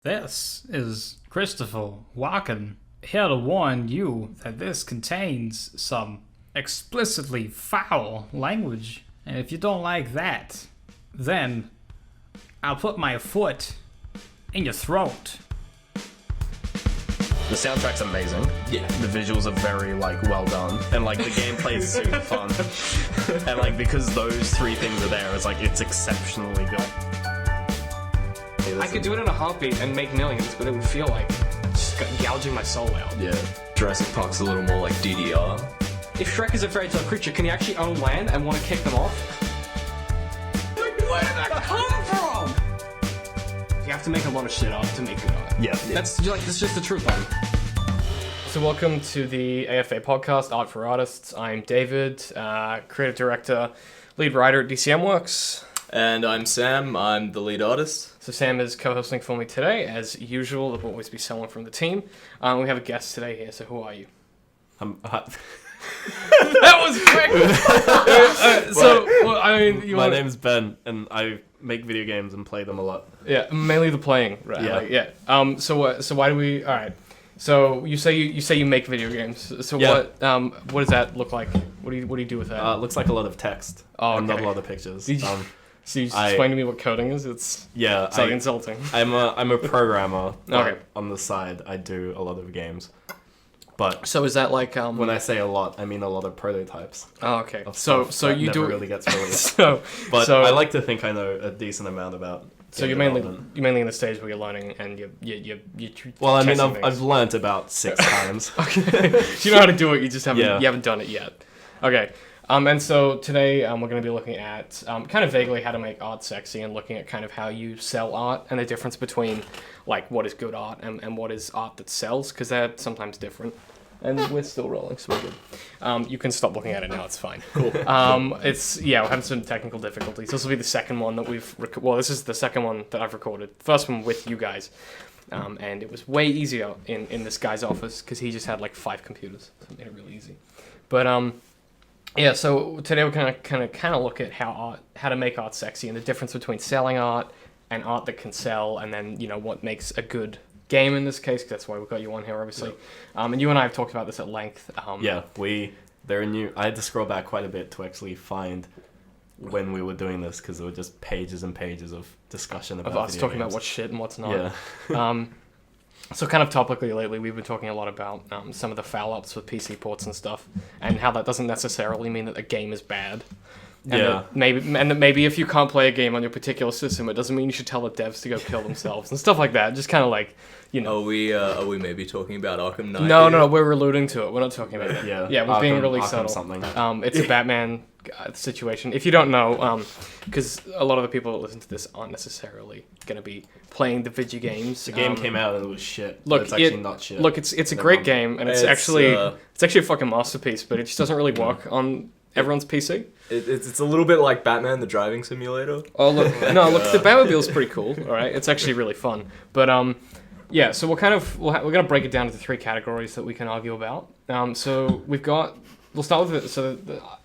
This is Christopher Walken, here to warn you that this contains some explicitly foul language. And if you don't like that, then I'll put my foot in your throat. The soundtrack's amazing. Yeah. The visuals are very, well done. And, the gameplay is super fun. And, because those three things are there, it's exceptionally good. I could do it in a heartbeat and make millions, but it would feel like just gouging my soul out. Yeah, Jurassic Park's a little more like DDR. If Shrek is a fairy tale creature, can he actually own land and want to kick them off? Where did that come from? You have to make a lot of shit up to make good art. Yeah. That's just the truth, buddy. So welcome to the AFA podcast, Art for Artists. I'm David, creative director, lead writer at DCM Works. And I'm Sam, I'm the lead artist. So Sam is co-hosting for me today. As usual, there will always be someone from the team. We have a guest today here, so who are you? That was quick! My name's Ben, and I make video games and play them a lot. Yeah, mainly the playing, right? Yeah. So why do we... Alright. So you say you make video games. So Yeah. what does that look like? What do you do with that? It looks like a lot of text. Oh, and not okay. a lot of pictures. So you just explain to me what coding is? It's insulting. I'm a programmer. Okay. On the side, I do a lot of games. But So is that like when I say a lot, I mean a lot of prototypes. Oh, okay. Of So stuff so that you never do really gets released. so I like to think I know a decent amount about. So game you're development. mainly in the stage where you're learning and you Well, I mean, testing I've things. learnt about 6 times. Okay. So you know how to do it, you just haven't Yeah. you haven't done it yet. Okay. And so today we're going to be looking at kind of vaguely how to make art sexy and looking at kind of how you sell art and the difference between what is good art and what is art that sells, because they're sometimes different. And we're still rolling, so we're good. You can stop looking at it now, it's fine. Cool. We're having some technical difficulties. This will be the second one that this is the second one that I've recorded. First one with you guys. And it was way easier in this guy's office because he just had 5 computers. So it made it really easy. But yeah, so today we're gonna kind of look at how to make art sexy and the difference between selling art and art that can sell, and then what makes a good game in this case, because that's why we've got you on here, obviously. Yep. And you and I have talked about this at length. Yeah, they're new. I had to scroll back quite a bit to actually find when we were doing this, because there were just pages and pages of discussion about of us video talking games. about what's shit and what's not. Yeah. So kind of topically lately, we've been talking a lot about some of the foul-ups with PC ports and stuff, and how that doesn't necessarily mean that a game is bad. And Yeah. that maybe if you can't play a game on your particular system, it doesn't mean you should tell the devs to go kill themselves and stuff like that. Just kind of Are we maybe talking about Arkham Knight? No, we're alluding to it. We're not talking about it. Yeah. we're being Arkham- really Arkham subtle. something. It's a Batman situation. If you don't know, because a lot of the people that listen to this aren't necessarily going to be playing the video games. The game came out and it was shit. Look, but it's actually not shit. Look, it's a Never great mind. game, and it's actually a fucking masterpiece. But it just doesn't really work on everyone's PC. It's a little bit like Batman, the driving simulator. Oh look, the Batmobile's pretty cool. All right, it's actually really fun. But yeah. So we're gonna break it down into 3 categories that we can argue about. So we'll start with it. So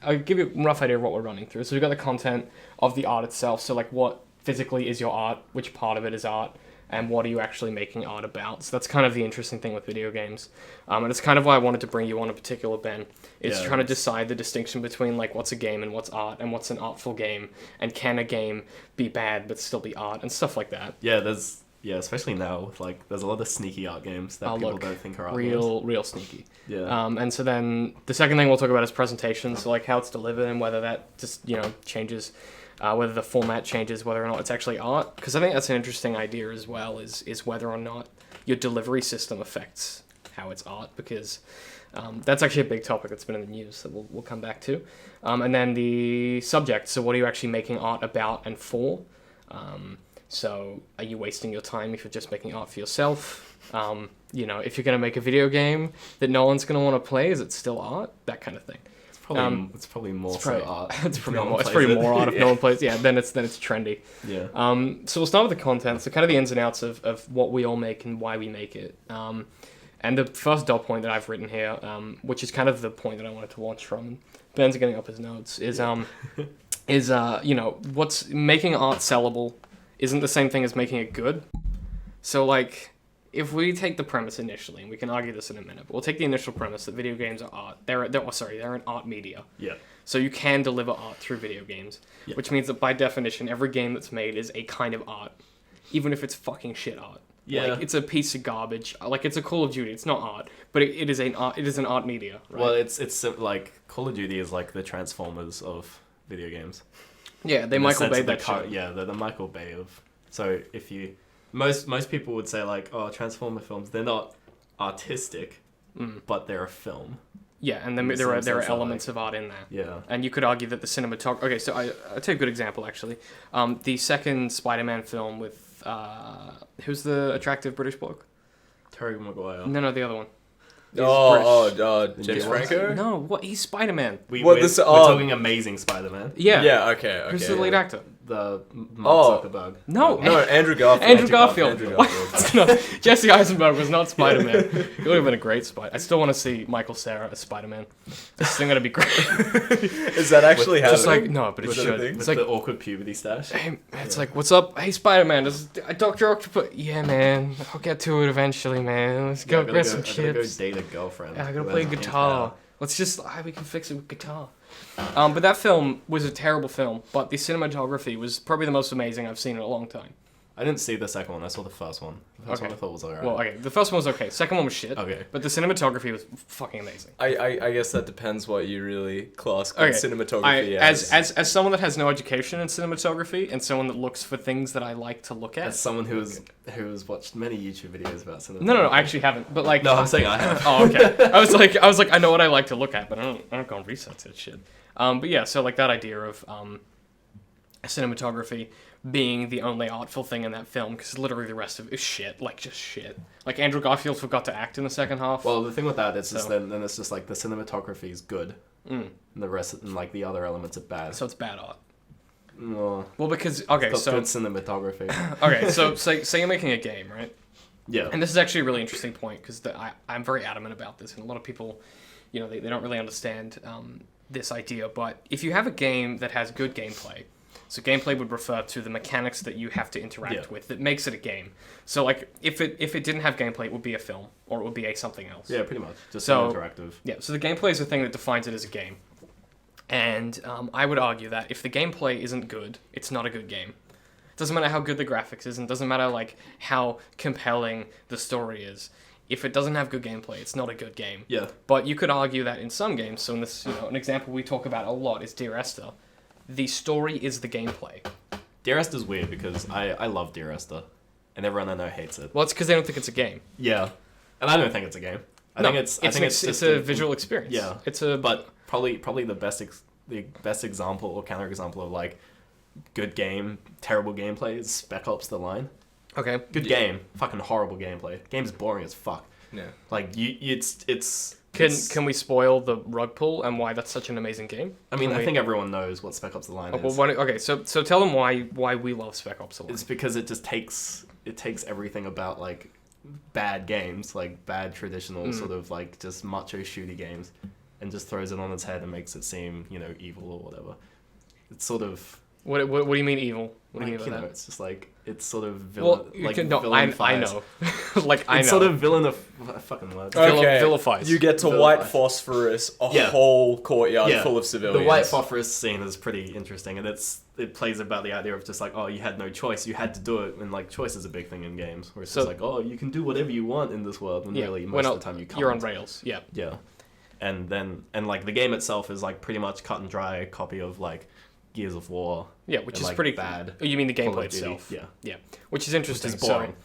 I'll give you a rough idea of what we're running through. So we've got the content of the art itself. So what physically is your art, which part of it is art, and what are you actually making art about. So that's kind of the interesting thing with video games. And it's kind of why I wanted to bring you on in particular, Ben, is trying to decide the distinction between what's a game and what's art, and what's an artful game, and can a game be bad but still be art, and stuff like that. Yeah, especially now with there's a lot of sneaky art games that people don't think are art games. Real sneaky. Yeah. And so then the second thing we'll talk about is presentation, so how it's delivered and whether that just changes, whether the format changes, whether or not it's actually art. Because I think that's an interesting idea as well, is whether or not your delivery system affects how it's art, because that's actually a big topic that's been in the news that we'll come back to. And then the subject, so what are you actually making art about and for? So are you wasting your time if you're just making art for yourself? If you're going to make a video game that no one's going to want to play, is it still art? That kind of thing. It's probably more so art. It's probably No more, one it's plays probably it. more art if no one plays. Yeah, then it's trendy. Yeah. So we'll start with the content. So kind of the ins and outs of what we all make and why we make it. And the first dot point that I've written here, which is kind of the point that I wanted to launch from, and Ben's getting up his notes, is what's making art sellable isn't the same thing as making it good. So like, if we take the premise initially, and we can argue this in a minute, but we'll take the initial premise that video games are art. They're an art media. Yeah. So you can deliver art through video games, Yeah. which means that by definition, every game that's made is a kind of art, even if it's fucking shit art. Yeah. Like, it's a piece of garbage. Like, it's a Call of Duty. It's not art, but it is an art. It is an art media. Right? Well, it's like Call of Duty is like the Transformers of video games. Yeah, they In the Michael sense Bay of the that shit. Yeah, the Michael Bay of. So if you most people would say like, oh, Transformer films, they're not artistic, but they're a film. Yeah, and then In the there are same sense, elements of art in there. Yeah. And you could argue that the cinematography... Okay, so I'll take a good example, actually. The second Spider-Man film with... who's the attractive British bloke? Terry Maguire. No, the other one. He's James James Franco? No, what? He's Spider-Man. We're talking Amazing Spider-Man. Yeah. Yeah, okay. Who's the lead actor? The Mark Zuckerberg. No, No, Andrew Garfield. Andrew Garfield. Andrew What? Garfield. No, Jesse Eisenberg was not Spider-Man. He would have been a great Spider. I still want to see Michael Cera as Spider-Man. This thing gonna be great. Is that actually happening? Just like no, but it With should. the, It's with like, the awkward puberty stash. hey, it's like, what's up? Hey, Spider-Man, is Dr. Octopus? Yeah, man. I'll get to it eventually, man. Let's go I gotta grab some I gotta go chips. date a girlfriend. Yeah, I gotta who play has guitar. Let's just, we can fix it with guitar. But that film was a terrible film, but the cinematography was probably the most amazing I've seen in a long time. I didn't see the second one. I saw the first one. The first Okay. one I thought was alright. Well, okay, the first one was okay. Second one was shit. Okay. But the cinematography was fucking amazing. I guess that depends what you really class good Okay, cinematography as someone that has no education in cinematography and someone that looks for things that I like to look at. As someone who's watched many YouTube videos about cinema. No, I actually haven't. But like, No, I'm saying I have. oh, okay. I was like, I know what I like to look at, but I don't go and research that shit. But yeah, so like that idea of cinematography being the only artful thing in that film, because literally the rest of it is shit, like just shit. Like Andrew Garfield forgot to act in the second half. Well, the thing with that is just So- then it's just like the cinematography is good, and the rest and like the other elements are bad. So it's bad art. Well, Well, because okay, it's got so good cinematography. okay, so say you're making a game, right? Yeah. And this is actually a really interesting point because I'm very adamant about this, and a lot of people, you know, they don't really understand this idea. But if you have a game that has good gameplay, so gameplay would refer to the mechanics that you have to interact with that makes it a game. So like if it didn't have gameplay, it would be a film or it would be a something else. Yeah, pretty much. Just So- interactive. Yeah, so the gameplay is the thing that defines it as a game. And I would argue that if the gameplay isn't good, it's not a good game. It doesn't matter how good the graphics is, and it doesn't matter like how compelling the story is. If it doesn't have good gameplay, it's not a good game. Yeah. But you could argue that in some games, so in this, an example we talk about a lot is Dear Esther. The story is the gameplay. Dear Esther's weird because I love Dear Esther, and everyone I know hates it. Well, it's because they don't think it's a game. Yeah, and I don't think it's a game. I think it's just a visual experience. Yeah, it's a but probably the best example or counter example of like good game, terrible gameplay is Spec Ops: The Line. okay. Good game, fucking horrible gameplay. Game's boring as fuck. Yeah. Like it's. Can we spoil the rug pull and why that's such an amazing game? I mean, Can I we- think everyone knows what Spec Ops: The Line Oh, is. well, okay, so tell them why we love Spec Ops a lot. It's because it just takes everything about like bad games, like bad traditional sort of like just macho shooty games, and just throws it on its head and makes it seem evil or whatever. It's sort of What do you mean evil? What do you like, mean by that? it's just like it's sort of Well, villain. you like can, no, I know. Like I know. It's sort of villain of fucking word. Vilifies. You get to Vilifies. white phosphorus, a Yeah. whole courtyard Yeah. full of civilians. The white phosphorus scene is pretty interesting, and it plays about the idea of just like, oh, you had no choice, you had to do it, and like choice is a big thing in games, where it's So- just like, oh, you can do whatever you want in this world, when really most of the time you can't. You're on rails. Yeah. Yeah, and like the game itself is like pretty much cut and dry copy of like Gears of War. Yeah, which and, is like, pretty bad. Oh, you mean the Call gameplay of Duty. itself? Yeah. Yeah, which is interesting. Which is boring.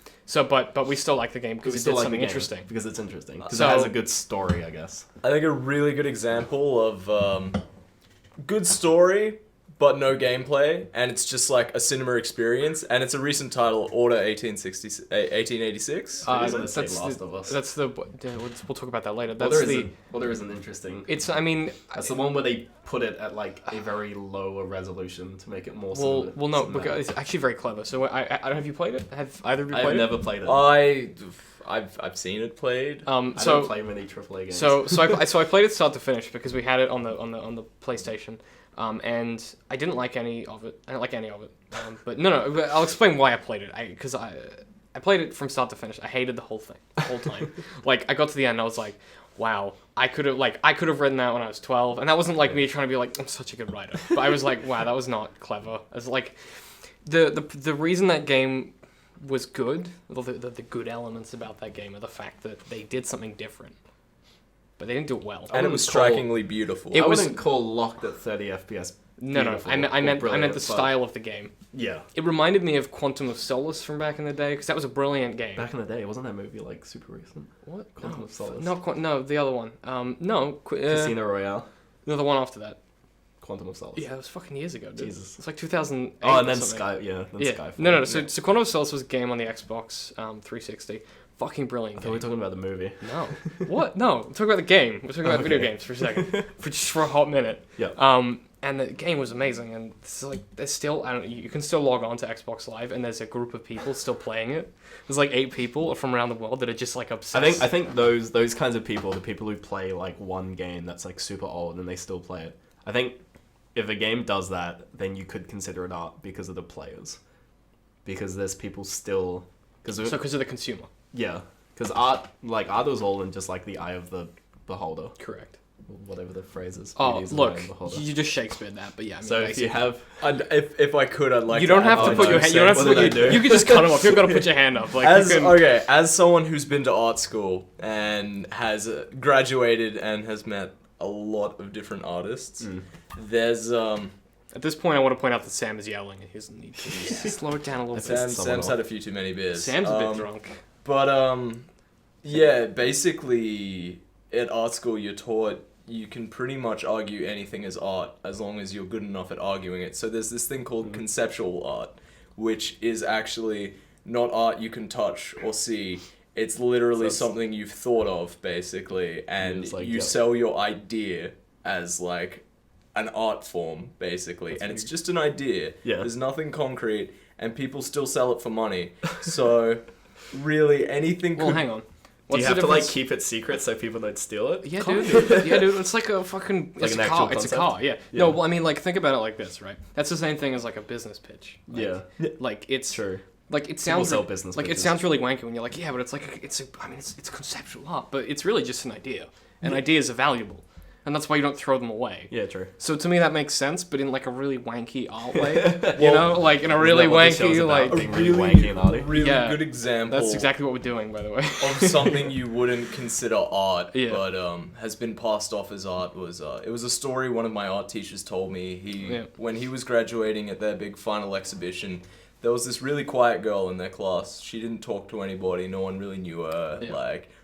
But we still like the game because We it still did like something the game interesting. because it's interesting. Because So- it has a good story, I guess. I think a really good example of good story but no gameplay, and it's just like a cinema experience, and it's a recent title, Order 1886. It is on the same Last of Us. That's the. We'll talk about that later. Well, That's there is an interesting. It's. I mean. That's the one where they put it at like a very low resolution to make it more. Well, no, cinematic. because it's actually very clever. So I have you played it? Have either of you played I've it? never played it. I've seen it played. I don't So play many AAA games. so I played it start to finish because we had it on the PlayStation. And I didn't like any of it. I didn't like any of it. But no, I'll explain why I played it. I played it from start to finish. I hated the whole thing, the whole time. Like, I got to the end, and I was like, wow, I could have written that when I was 12, and that wasn't like me trying to be like, I'm such a good writer. But I was like, wow, that was not clever. As like, the reason that game was good, the good elements about that game are the fact that they did something different, but they didn't do it well. And it was strikingly beautiful. I wouldn't call Locked at 30 FPS. No, I meant the style of the game. Yeah. It reminded me of Quantum of Solace from back in the day, because that was a brilliant game. Back in the day, wasn't that movie like super recent? What? Quantum of Solace. No, the other one. Casino Royale. No, the one after that. Quantum of Solace. Yeah, it was fucking years ago, dude. Jesus. It's like 2008. Oh, and then something. Skyfall. No. So Quantum of Solace was a game on the Xbox 360. Fucking brilliant I game. thought we were talking about the movie. No. What? No. We're talking about the game. We're talking about video games for a second. For a hot minute. Yeah. And the game was amazing, and it's like there's still you can still log on to Xbox Live, and there's a group of people still playing it. There's like 8 people from around the world that are just like obsessed. I think those kinds of people, the people who play like one game that's like super old and they still play it. I think if a game does that, then you could consider it art because of the players, because there's people still because of the consumer. Yeah, because art was all in just like the eye of the beholder. Correct. Whatever the phrase is. Oh, look, you just Shakespeared that, but yeah. I mean, so if you have, if I could, I'd like. You don't have to put your hand. You don't have to put your. You can just cut them off. You've got to put your hand up. Like as someone who's been to art school and has graduated and has met a lot of different artists, there's At this point, I want to point out that Sam is yelling, and he doesn't need to slow it down a little bit. Sam's had a few too many beers. Sam's a bit drunk. But yeah, basically at art school you're taught you can pretty much argue anything as art as long as you're good enough at arguing it. So there's this thing called conceptual art, which is actually not art you can touch or see. It's literally something you've thought of, basically, and you sell your idea as like an art form, basically. And it's just an idea. Yeah. There's nothing concrete, and people still sell it for money. So really anything could... Well, hang on. Do you have to like keep it secret so people don't steal it? Yeah, dude. Yeah, dude. It's like a fucking. Like it's an a actual car. concept? It's a car. Yeah. No, well, I mean, like, think about it like this, right? That's the same thing as like a business pitch. Like, Yeah. Like it's True. Like it sounds sell business like it pitches. sounds really wanky when you're like, yeah, but it's like it's conceptual art, but it's really just an idea, and ideas are valuable, and that's why you don't throw them away. Yeah, true. So to me that makes sense, but in like a really wanky art way, you know, like in a really wanky like being really wanky and arty? Really Yeah. good example. That's exactly what we're doing, by the way. Of something you wouldn't consider art, Yeah. but has been passed off as art was it was a story one of my art teachers told me. When he was graduating at their big final exhibition, there was this really quiet girl in their class. She didn't talk to anybody. No one really knew her,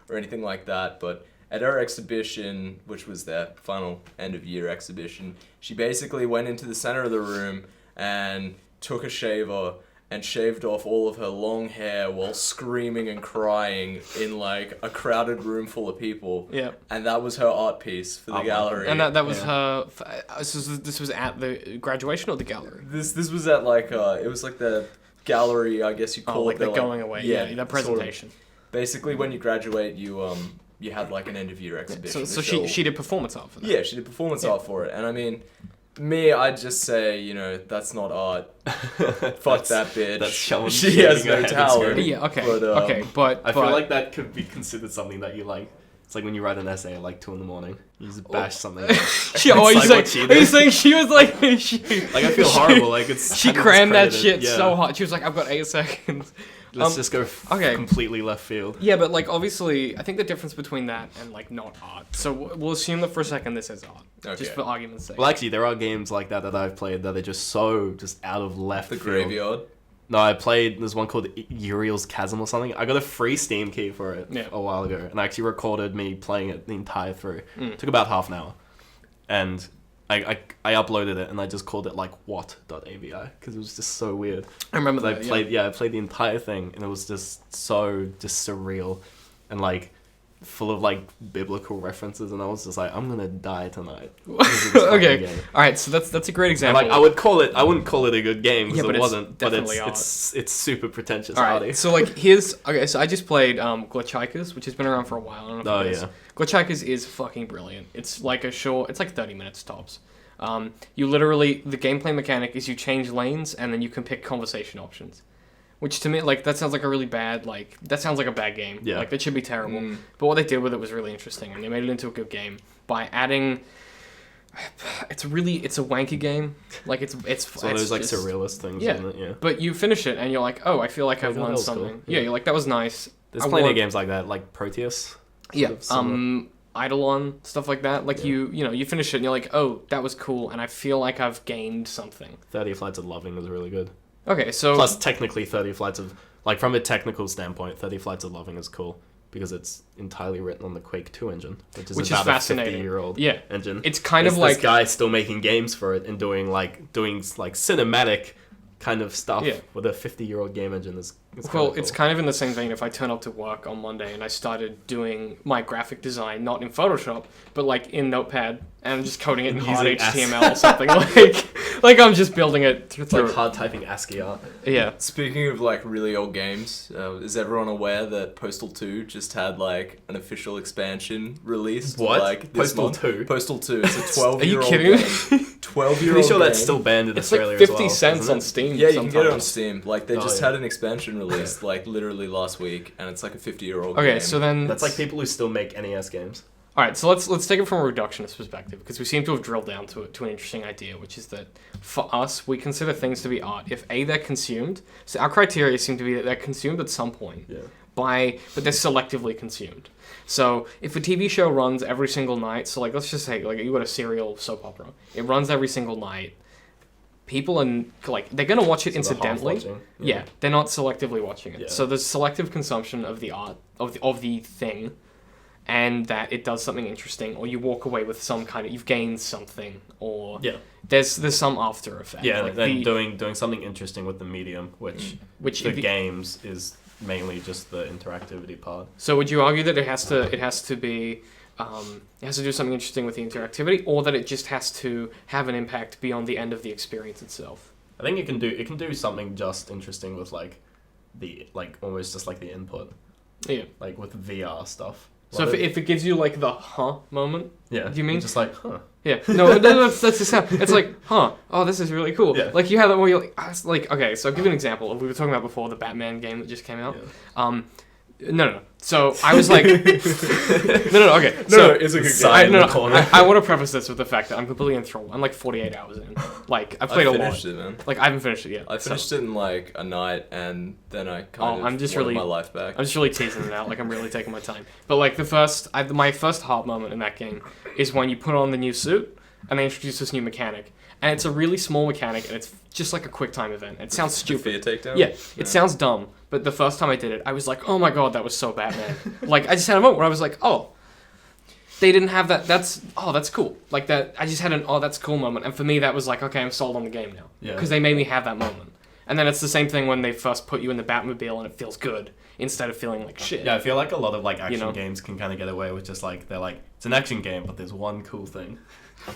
or anything like that. But at her exhibition, which was their final end of year exhibition, she basically went into the center of the room and took a shaver and shaved off all of her long hair while screaming and crying in like a crowded room full of people. Yeah. And that was her art piece for the gallery. And that was her. This was at the graduation or the gallery. This was at like it was like the gallery, I guess you call like it. the going away. Yeah, that presentation. Sort of. Basically, when you graduate, you had like an end of year exhibition. So she did performance art for that. Yeah, she did performance art for it, and I mean. Me, I'd just say, you know, that's not art. Fuck that bitch. That's someone she has no shaving her head talent. Yeah, okay. But, I feel like that could be considered something that you like. It's like when you write an essay at like 2 a.m. You just bash something. Are you saying she was like she? Like I feel horrible. Like it's She crammed that shit so hard. She was like, I've got 8 seconds. Let's just go completely left field. Yeah, but like obviously, I think the difference between that and like not art. So we'll assume that for a second this is art, just for argument's sake. Well, actually, there are games like that I've played that are just so out of left field. The Graveyard. No, I played. There's one called Uriel's Chasm or something. I got a free Steam key for it a while ago, and I actually recorded me playing it the entire through. It took about half an hour, and I uploaded it and I just called it like what.avi because it was just so weird. I remember that. I played the entire thing and it was just surreal and like full of like biblical references, and I was just like, I'm gonna die tonight. Okay, all right, so that's a great example. And, like I wouldn't call it a good game because it wasn't, but it's it's super pretentious. All right, so like so I just played Glitchhikers, which has been around for a while. I don't know if it is. Glitchhikers is fucking brilliant. It's like it's like 30 minutes tops. You literally, the gameplay mechanic is you change lanes and then you can pick conversation options. which to me, like, that sounds like a really bad, like, that sounds like a bad game. Yeah. Like, that should be terrible. But what they did with it was really interesting, and they made it into a good game by adding... It's a wanky game. Like, it's one of those, like, surrealist things, yeah. isn't it? Yeah. But you finish it, and you're like, oh, I feel like I've learned something. Cool. Yeah, you're like, that was nice. There's plenty of games like that, like Proteus. Yeah, Eidolon, stuff like that. Like, you know, you finish it, and you're like, oh, that was cool, and I feel like I've gained something. 30 Flights of Loving is really good. Okay, so... Plus, technically, 30 Flights of... Like, from a technical standpoint, 30 Flights of Loving is cool. Because it's entirely written on the Quake 2 engine. Which is about fascinating. a 50-year-old engine. It's kind of like... this guy still making games for it and doing cinematic kind of stuff with a 50-year-old game engine. It's cool. It's kind of in the same vein if I turn up to work on Monday and I started doing my graphic design, not in Photoshop, but like in Notepad, and I'm just coding it in hard HTML or something. Like I'm just building it through... It's like hard typing ASCII art. Yeah. Speaking of like really old games, is everyone aware that Postal 2 just had like an official expansion released? What? Like this Postal month? 2? Postal 2. It's a 12-year-old Are you game. kidding me? 12-year-old Pretty sure game. that's still banned in It's Australia like as well. 50 cents isn't on it? Steam. Yeah, you can get it on sometimes. Steam. Like they just yeah. had an expansion released like literally last week, and it's like a 50-year-old game. Okay, so then... That's like people who still make NES games. Alright, so let's take it from a reductionist perspective, because we seem to have drilled down to an interesting idea, which is that for us, we consider things to be art if A, they're consumed. So our criteria seem to be that they're consumed at some point, but they're selectively consumed. So if a TV show runs every single night, so like let's just say like you got a serial soap opera, it runs every single night. People are like they're gonna watch it incidentally. Yeah, they're not selectively watching it. Yeah. So there's selective consumption of the art of the thing, and that it does something interesting, or you walk away with some kind of you've gained something, or there's some after effect. Yeah, like then doing something interesting with the medium, which the games is mainly just the interactivity part. So would you argue that it has to be it has to do something interesting with the interactivity, or that it just has to have an impact beyond the end of the experience itself? I think it can do something just interesting with like almost just like the input. Yeah. Like with VR stuff. So if it gives you like the moment, yeah, do you mean just like huh? Yeah, no, that's the sound. It's like oh, this is really cool. Yeah. Like you have that where you're like, okay, so I'll give you an example. We were talking about before the Batman game that just came out. Yeah. No. So I was like, no. Okay. No, it's a good game. I want to preface this with the fact that I'm completely enthralled. I'm like 48 hours in. Like I played a lot. I finished it, man. Like I haven't finished it yet. I finished it in like a night, and then I kind of wanted my life back. I'm just really teasing it out. Like I'm really taking my time. But like my first heart moment in that game is when you put on the new suit and they introduce this new mechanic. And it's a really small mechanic, and it's just like a quick time event. It sounds stupid. Fear takedown? Yeah, it sounds dumb. But the first time I did it, I was like, oh my god, that was so Batman. Like, I just had a moment where I was like, oh, they didn't have that. That's cool. Like, that. I just had an, oh, that's cool moment. And for me, that was like, okay, I'm sold on the game now. Yeah. Because they made me have that moment. And then it's the same thing when they first put you in the Batmobile and it feels good instead of feeling like shit. Yeah, I feel like a lot of like action games can kind of get away with just like, they're like, it's an action game, but there's one cool thing.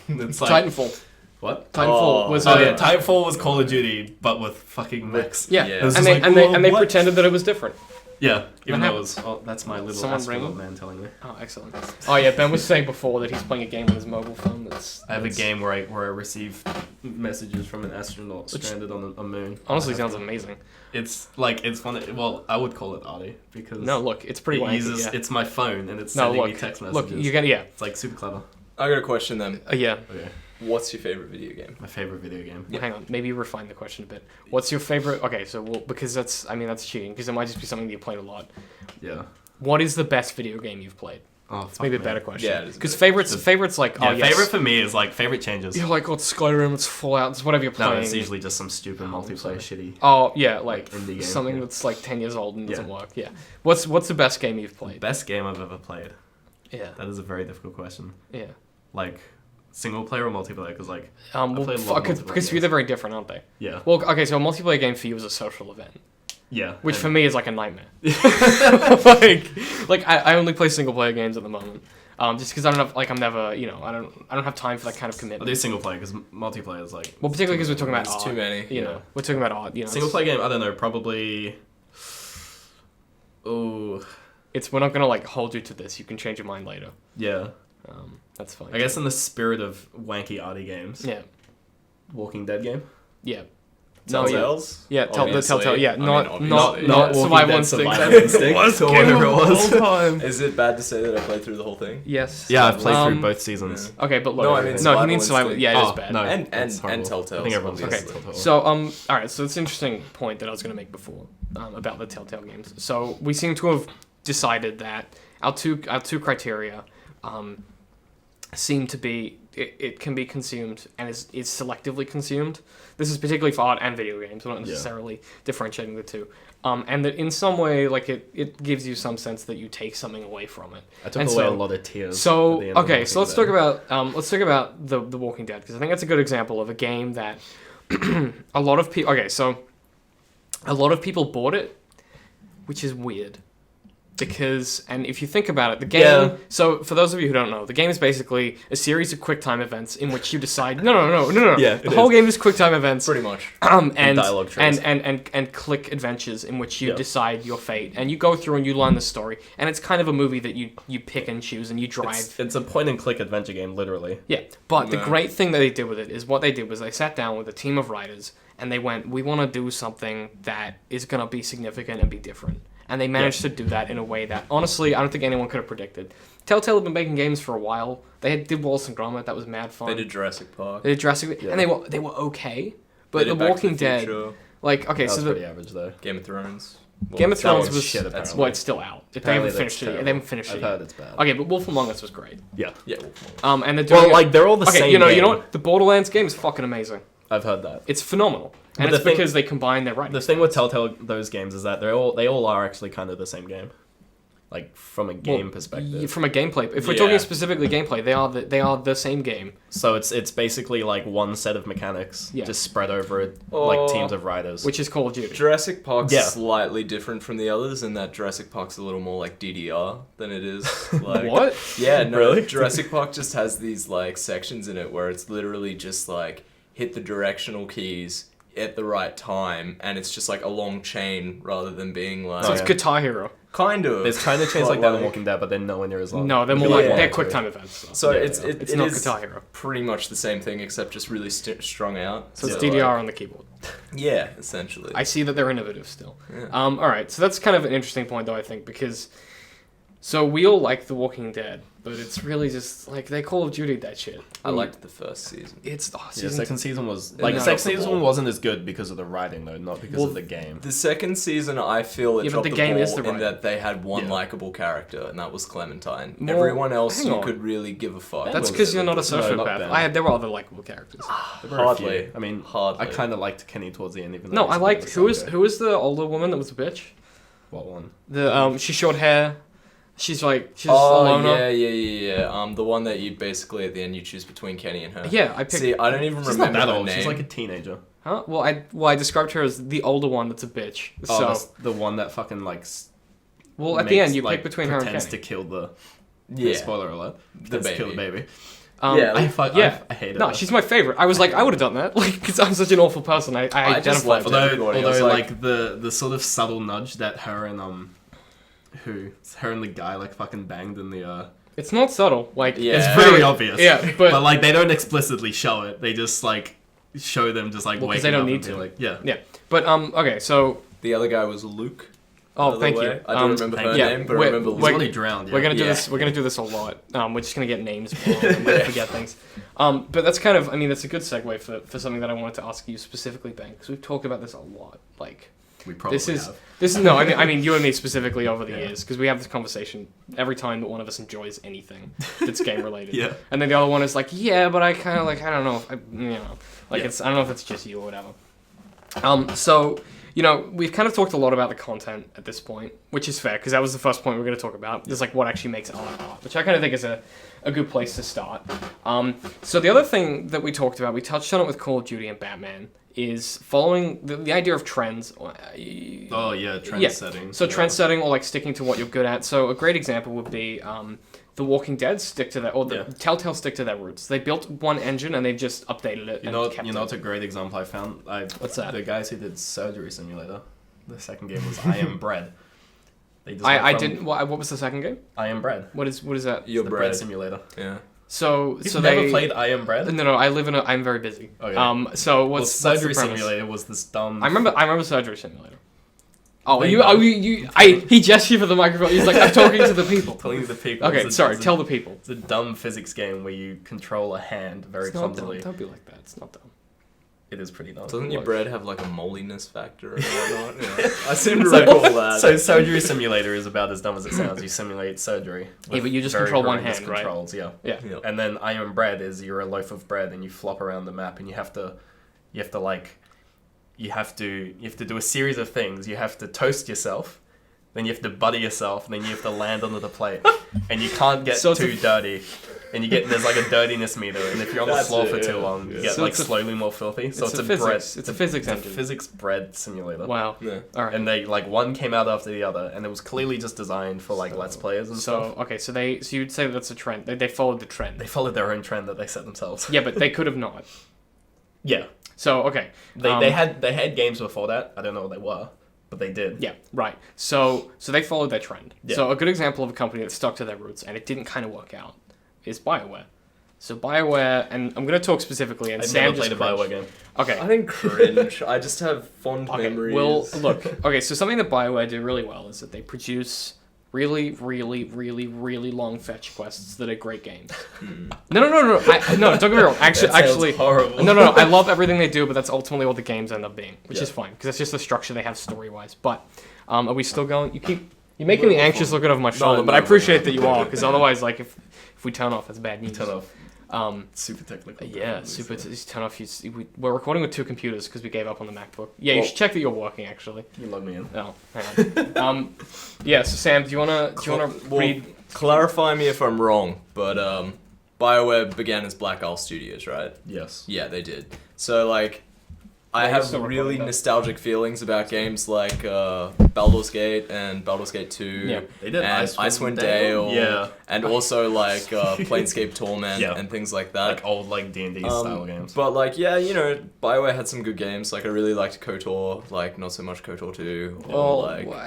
It's like... Titanfall. What? Titanfall was Titanfall was Call of Duty, but with fucking mechs. Yeah, It was and just they what? pretended that it was different. Yeah, even though it was. Oh, that's my little Someone astronaut ringing? man telling me. Oh, excellent. Oh yeah, Ben was saying before that he's playing a game on his mobile phone. I have a game where I receive messages from an astronaut stranded on a moon. Honestly, sounds amazing. It's like it's fun. Well, I would call it arty because no, look, it's pretty. It's my phone and it's sending me text messages. Look, you get It's like super clever. I got a question then. Yeah. Okay. What's your favorite video game? My favorite video game. Well, hang on, maybe refine the question a bit. What's your favorite? Okay, so because that's cheating because it might just be something that you played a lot. Yeah. What is the best video game you've played? Oh, it's maybe a better question. Yeah, because favorites like favorite for me is like favorite changes. Yeah, like it's Skyrim, it's Fallout, it's whatever you're playing. No, it's usually just some stupid multiplayer shitty. Oh yeah, like indie game, something that's like 10 years old and doesn't work. Yeah. What's the best game you've played? Best game I've ever played. Yeah. That is a very difficult question. Yeah. Like. Single player or multiplayer? Because like, because for you they're very different, aren't they? Yeah. Well, okay, so a multiplayer game for you is a social event. Yeah. Which for me is like a nightmare. like I only play single player games at the moment. Just because I don't have I'm never I don't have time for that kind of commitment. I do single player because multiplayer is like. Well, particularly because we're talking about art. Too many. You know, we're talking about art. You know, single player game. I don't know. Probably. Oh. We're not gonna like hold you to this. You can change your mind later. Yeah. That's fine. I guess in the spirit of wanky arty games. Yeah. Walking Dead game. Yeah. No, yeah. Telltales? Yeah, the Obviously. Telltale. Yeah, I mean, not obviously. not Survival Instinct. or whatever it was. Is it bad to say that I played through the whole thing? Yes. Yeah, I've played Um, through both seasons. Okay, but look. No, I mean he Survival means Survival. Instinct. Yeah, it is Oh, bad. no. And That's horrible. Telltales. I think everyone's Okay, used to Telltale. so all right, so it's an interesting point that I was going to make before about the Telltale games. So we seem to have decided that our two criteria seem to be it can be consumed and is selectively consumed. This is particularly for art and video games. We're not necessarily differentiating the two. And that in some way, like it gives you some sense that you take something away from it. I took away a lot of tears. So at the end of okay, so let's Walking talk about the Walking Dead, because I think that's a good example of a game that a lot of people. Okay, so a lot of people bought it, which is weird. Because, and if you think about it, the game... Yeah. So, for those of you who don't know, the game is basically a series of QuickTime events in which you decide... No. Yeah, the whole game is QuickTime events. Pretty much. And dialogue trees. and click adventures in which you decide your fate. And you go through and you learn the story. And it's kind of a movie that you pick and choose and you drive. It's a point-and-click adventure game, literally. Yeah, but the Yeah. great thing that they did with it is what they did was they sat down with a team of writers and they went, we want to do something that is going to be significant and be different. And they managed to do that in a way that, honestly, I don't think anyone could have predicted. Telltale had been making games for a while. Did Wallace and Gromit, that was mad fun. They did Jurassic Park. They did Jurassic, and they were okay. But They The did Back to Walking Dead, Future, like, okay, That so was the pretty average, though. Game of Thrones. Game of that Thrones was was, shit, apparently. well, it's still out. They Apparently haven't finished it yet. that's They haven't finished I've it yet. heard it's bad. Okay, but Wolf Among Us was great. Yeah. Yeah. And they're doing Well, like, they're all the okay, same you know game. what? The Borderlands game is fucking amazing. I've heard that. It's phenomenal. And But it's the thing- because they combine their writing. The thing with Telltale, those games, is that they all are actually kind of the same game. Like, from a game perspective. From a gameplay, if we're Yeah. talking specifically gameplay, they are the same game. So it's basically like one set of mechanics, Yeah. just spread over Oh. like teams of riders. Which is Call of Duty. Jurassic Park's Yeah. slightly different from the others in that Jurassic Park's a little more like DDR than it is like... What? Yeah, no, Really? Jurassic Park just has these like sections in it where it's literally just like hit the directional keys at the right time, and it's just like a long chain rather than being like... So it's yeah. Guitar Hero. Kind of. There's kind of chains But, like that in Walking Dead, but they're nowhere near as long. No, they're more Yeah. like Yeah. they're QuickTime events. So Yeah, it's yeah. It's it not is Guitar Hero. pretty much the same thing except just really strung out. So it's Yeah. DDR on the keyboard. Yeah, essentially. I see that they're innovative still. Yeah. All right, so that's kind of an interesting point, though, I think, because so we all like The Walking Dead, but it's really just like they Call of Duty that shit. I liked the first season. It's Yeah, season second season was No. like second Dropped the season ball. wasn't as good because of the writing though, not because Well, of the game. The second season, I feel it Yeah, but dropped the the game ball is the in writing. that they had one Yeah. likable character, and that was Clementine. Well, Everyone else hang you on. could really give a fuck. That's was because you're not a No, not sociopath. Ben. There were other likable characters. There were a few. Hardly. I mean, Hardly. I kind of liked Kenny towards the end, even though No, he's I a bit liked of a who psycho. was the older woman that was a bitch. What one? The she short hair. She's a Oh loner. yeah. The one that you basically at the end you choose between Kenny and her. Yeah, I picked. See, I don't even She's not remember that her old. name. She's like a teenager. Huh? Well, I described her as the older one that's a bitch. Oh, So, that's the one that fucking like. well, at the end, you like, pick between her and pretends Kenny. to kill the. Yeah. Spoiler alert. The Pretends to kill the baby. baby. Yeah, I hate it. No, she's my favorite. I was like, I would have done that, like, because I'm such an awful person. I just identify love with it. her. Although everybody. I was like the sort of subtle nudge that her and her and the guy like fucking banged in the It's not subtle. Like, Yeah. it's it's very very obvious. Yeah, but like they don't explicitly show it. They just like show them just like Well, 'cause waking they don't up need and to. be like yeah. Yeah, but okay, so The other guy was Luke. by oh, the thank way. you. I don't remember her yeah, name, but I we're- remember He's we're- Luke. only drowned. Yeah. We're gonna do Yeah. this. We're gonna do this a lot. We're just gonna get names wrong and we'll forget things. But that's kind of. I mean, that's a good segue for something that I wanted to ask you specifically, Ben, because we've talked about this a lot. Like, We probably this is have. this is no. I mean you and me specifically over the Yeah. years, because we have this conversation every time that one of us enjoys anything that's game related. Yeah. And then the other one is like, yeah, but I kind of like I don't know, like Yeah. it's I don't know if it's just you or whatever. So. We've kind of talked a lot about the content at this point, which is fair, because that was the first point we were going to talk about. Just like what actually makes art, which I kind of think is a good place to start. So the other thing that we talked about, we touched on it with Call of Duty and Batman, is following the idea of trends. Oh yeah, trend Yeah. setting. So yeah. trend setting or like sticking to what you're good at. So a great example would be The Walking Dead stick to that, or the Yeah. Telltale stick to their roots. They built one engine and they've just updated it. And kept It's a great example I found. What's that? The guys who did Surgery Simulator. The second game was I Am Bread. They just I went from didn't. What was the second game? I Am Bread. What is that? Your The bread. bread simulator. Yeah. You've never played I Am Bread? No, I'm very busy. Okay. So what's Surgery the premise? Simulator was this dumb... I remember Surgery Simulator. He gestured for the microphone. He's like, I'm talking to the people. Telling the people. Okay, sorry, tell the people. It's a dumb physics game where you control a hand very clumsily. Don't be like that. It's not dumb. It is pretty dumb. Doesn't your bread have like a moldiness factor or whatnot? Yeah. I seem to recall that. So Surgery Simulator is about as dumb as it sounds. You simulate surgery. Yeah, but you just very control one horrendous hand, right? controls, yeah. And then I Am Bread is you're a loaf of bread and you flop around the map and you have to do a series of things. You have to toast yourself, then you have to butter yourself, and then you have to land onto the plate. And you can't get too dirty. And there's like a dirtiness meter, and if you're on the floor for too long, you get slowly more filthy. So it's a physics bread simulator. Wow. Yeah. All right. And they one came out after the other, and it was clearly just designed for Let's Players and stuff. Okay, so you'd say that's a trend. They followed the trend. They followed their own trend that they set themselves. Yeah, but they could have not. Yeah. So okay. They had games before that. I don't know what they were, but they did. Yeah, right. So they followed their trend. Yeah. So a good example of a company that stuck to their roots and it didn't kind of work out is Bioware. So Bioware, and I'm going to talk specifically, and I've Sam never just played a Bioware game. Okay. I didn't cringe. I just have fond memories. Well, look. Okay, so something that Bioware did really well is that they produce really, really, really, really long fetch quests that are great games. No, don't get me wrong. Actually, horrible. No. I love everything they do, but that's ultimately what the games end up being, which is fine because that's just the structure they have story-wise. But are we still going? You're making me anxious looking over my shoulder, but I appreciate that you are, because otherwise, if we turn off, that's bad news. Turn off. Super technical. Yeah, turn off. We're recording with two computers because we gave up on the MacBook. Yeah, you should check that you're working actually. You log me in. Oh, hang on. Yeah. So Sam, do you wanna read? Clarify me if I'm wrong, but BioWare began as Black Isle Studios, right? Yes. Yeah, they did. So I have really nostalgic feelings about games like Baldur's Gate and Baldur's Gate 2 they did and Icewind Dale, and also Planescape Torment and things like that. Old D&D style games. But BioWare had some good games. I really liked KOTOR, not so much KOTOR 2.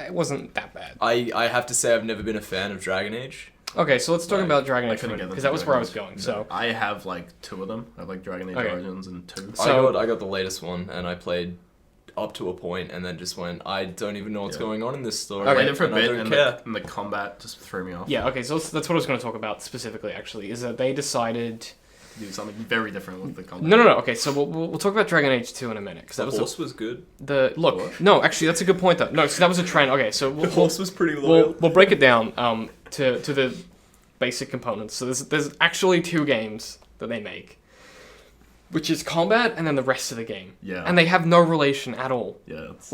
It wasn't that bad. I have to say I've never been a fan of Dragon Age. Okay, so let's talk about Dragon Age because that was where I was going. So I have two of them. I have Dragon Age Origins and 2. So I got the latest one and I played up to a point and then just went, I don't even know what's going on in this story. I played it for a bit and the combat just threw me off. Yeah, okay, so that's what I was going to talk about specifically actually, is that they decided to do something very different with the combat. No. Okay, so we'll talk about Dragon Age 2 in a minute. The horse was good. No, actually, that's a good point though. No, so that was a trend. Okay, so the horse was pretty loyal. We'll break it down to the basic components. So there's actually 2 games that they make, which is combat and then the rest of the game. Yeah. And they have no relation at all. Yeah. It's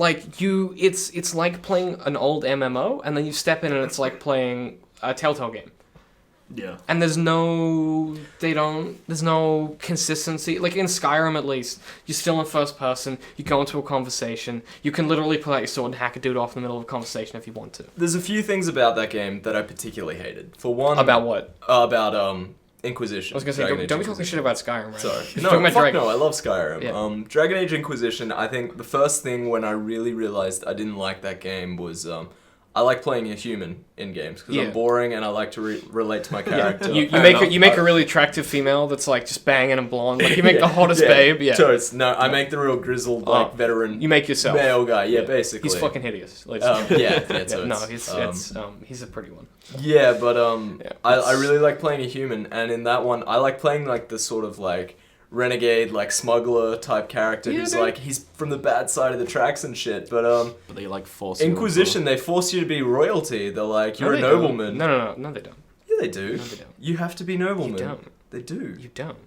like playing an old MMO and then you step in and it's like playing a Telltale game. Yeah. And there's no consistency. Like in Skyrim at least, you're still in first person, you go into a conversation, you can literally pull out your sword and hack a dude off in the middle of a conversation if you want to. There's a few things about that game that I particularly hated. For one... About what? About Inquisition. I was gonna say, don't be talking shit about Skyrim, right? Sorry. No, I love Skyrim. Yeah. Dragon Age Inquisition, I think the first thing when I really realized I didn't like that game was... I like playing a human in games because I'm boring and I like to relate to my character. You make a really attractive female that's just banging and blonde. You make the hottest babe. Yeah. Totes. No, I make the real grizzled veteran. You make yourself male guy. Yeah, basically. He's fucking hideous. Totes. He's a pretty one. Yeah, but I really like playing a human, and in that one I like playing the sort of renegade smuggler type character who's he's from the bad side of the tracks and shit, but they force you Inquisition, they force you to be royalty. They're you're a nobleman. No, they don't. Yeah, they do. No, they don't. You have to be nobleman. You don't. They do. You don't.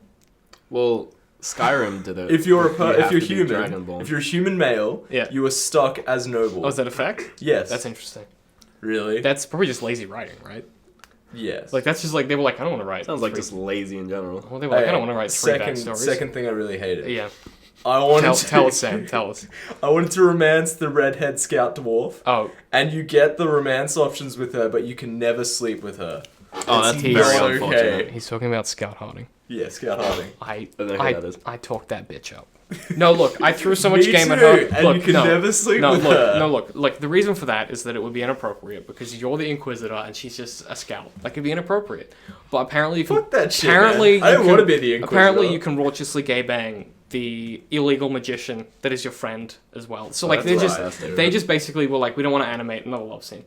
Well, Skyrim did it. If you're a human male, you are stuck as noble. Oh, is that a fact? Yes. That's interesting. Really? That's probably just lazy writing, right? Yes. That's just they were I don't want to write. Sounds like just lazy in general. Well, they were I don't want to write 3 backstories. Second thing I really hated. Yeah. Tell us, Sam. Tell us. I wanted to romance the redhead scout dwarf. Oh. And you get the romance options with her, but you can never sleep with her. Oh, that's very unfortunate. He's talking about Scout Harding. Yeah, Scout Harding. I talked that bitch up. No, look, I threw so much Me game at too, her. and Look, you can no, never sleep no, with look, her. No, look, like the reason for that is that it would be inappropriate because you're the Inquisitor and she's just a scout. Like it'd be inappropriate. But apparently you can. Fuck that shit, apparently man. I don't you want to can- be the Inquisitor. Apparently you can raucously gay bang the illegal magician that is your friend as well. So like That's they just basically were like, we don't want to animate another love scene.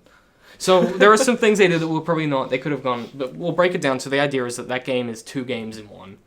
So there are some things they did that were probably not. They could have gone, but we'll break it down. So the idea is that game is 2 games in one,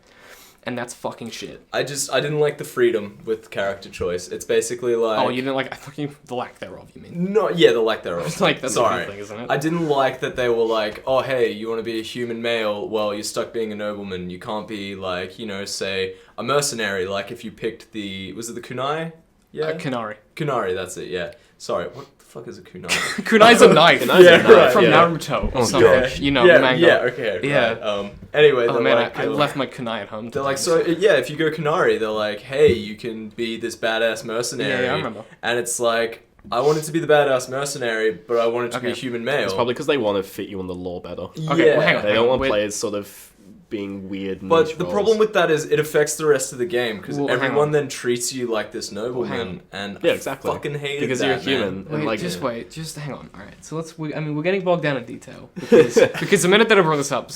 and that's fucking shit. I didn't like the freedom with character choice. It's basically like Oh, you didn't like? I fucking the lack thereof. You mean? no, yeah, the lack thereof. It's like that's Sorry. a good thing, isn't it? I didn't like that they were like, oh hey, you want to be a human male? Well, you're stuck being a nobleman. You can't be like, say a mercenary. Like if you picked was it the kunai? Yeah, Kunari. kunari. That's it. Yeah. Sorry, what the fuck is a kunai? Kunai's a knife. Kunai's a knife, From yeah. Naruto or something. Yeah. You know, yeah, the manga. yeah, okay, Yeah. right. Anyway, Oh they're man, like, I left my kunai at home. they're like, today, so yeah, if you go Kunari, they're like, hey, you can be this badass mercenary. Yeah, I remember. And it's like, I wanted to be the badass mercenary, but I wanted to be a Okay. human male. It's probably because they want to fit you in the lore better. Okay, yeah. well, hang on. They don't want Wait. players sort of being weird. But niche the roles. problem with that is it affects the rest of the game because Well, hang everyone on. then treats you like this hang nobleman, on. and Yeah, I exactly. fucking hated because that, you're a man. human and Wait, like just hang on. All right, so we're getting bogged down in detail because the minute that I brought this up,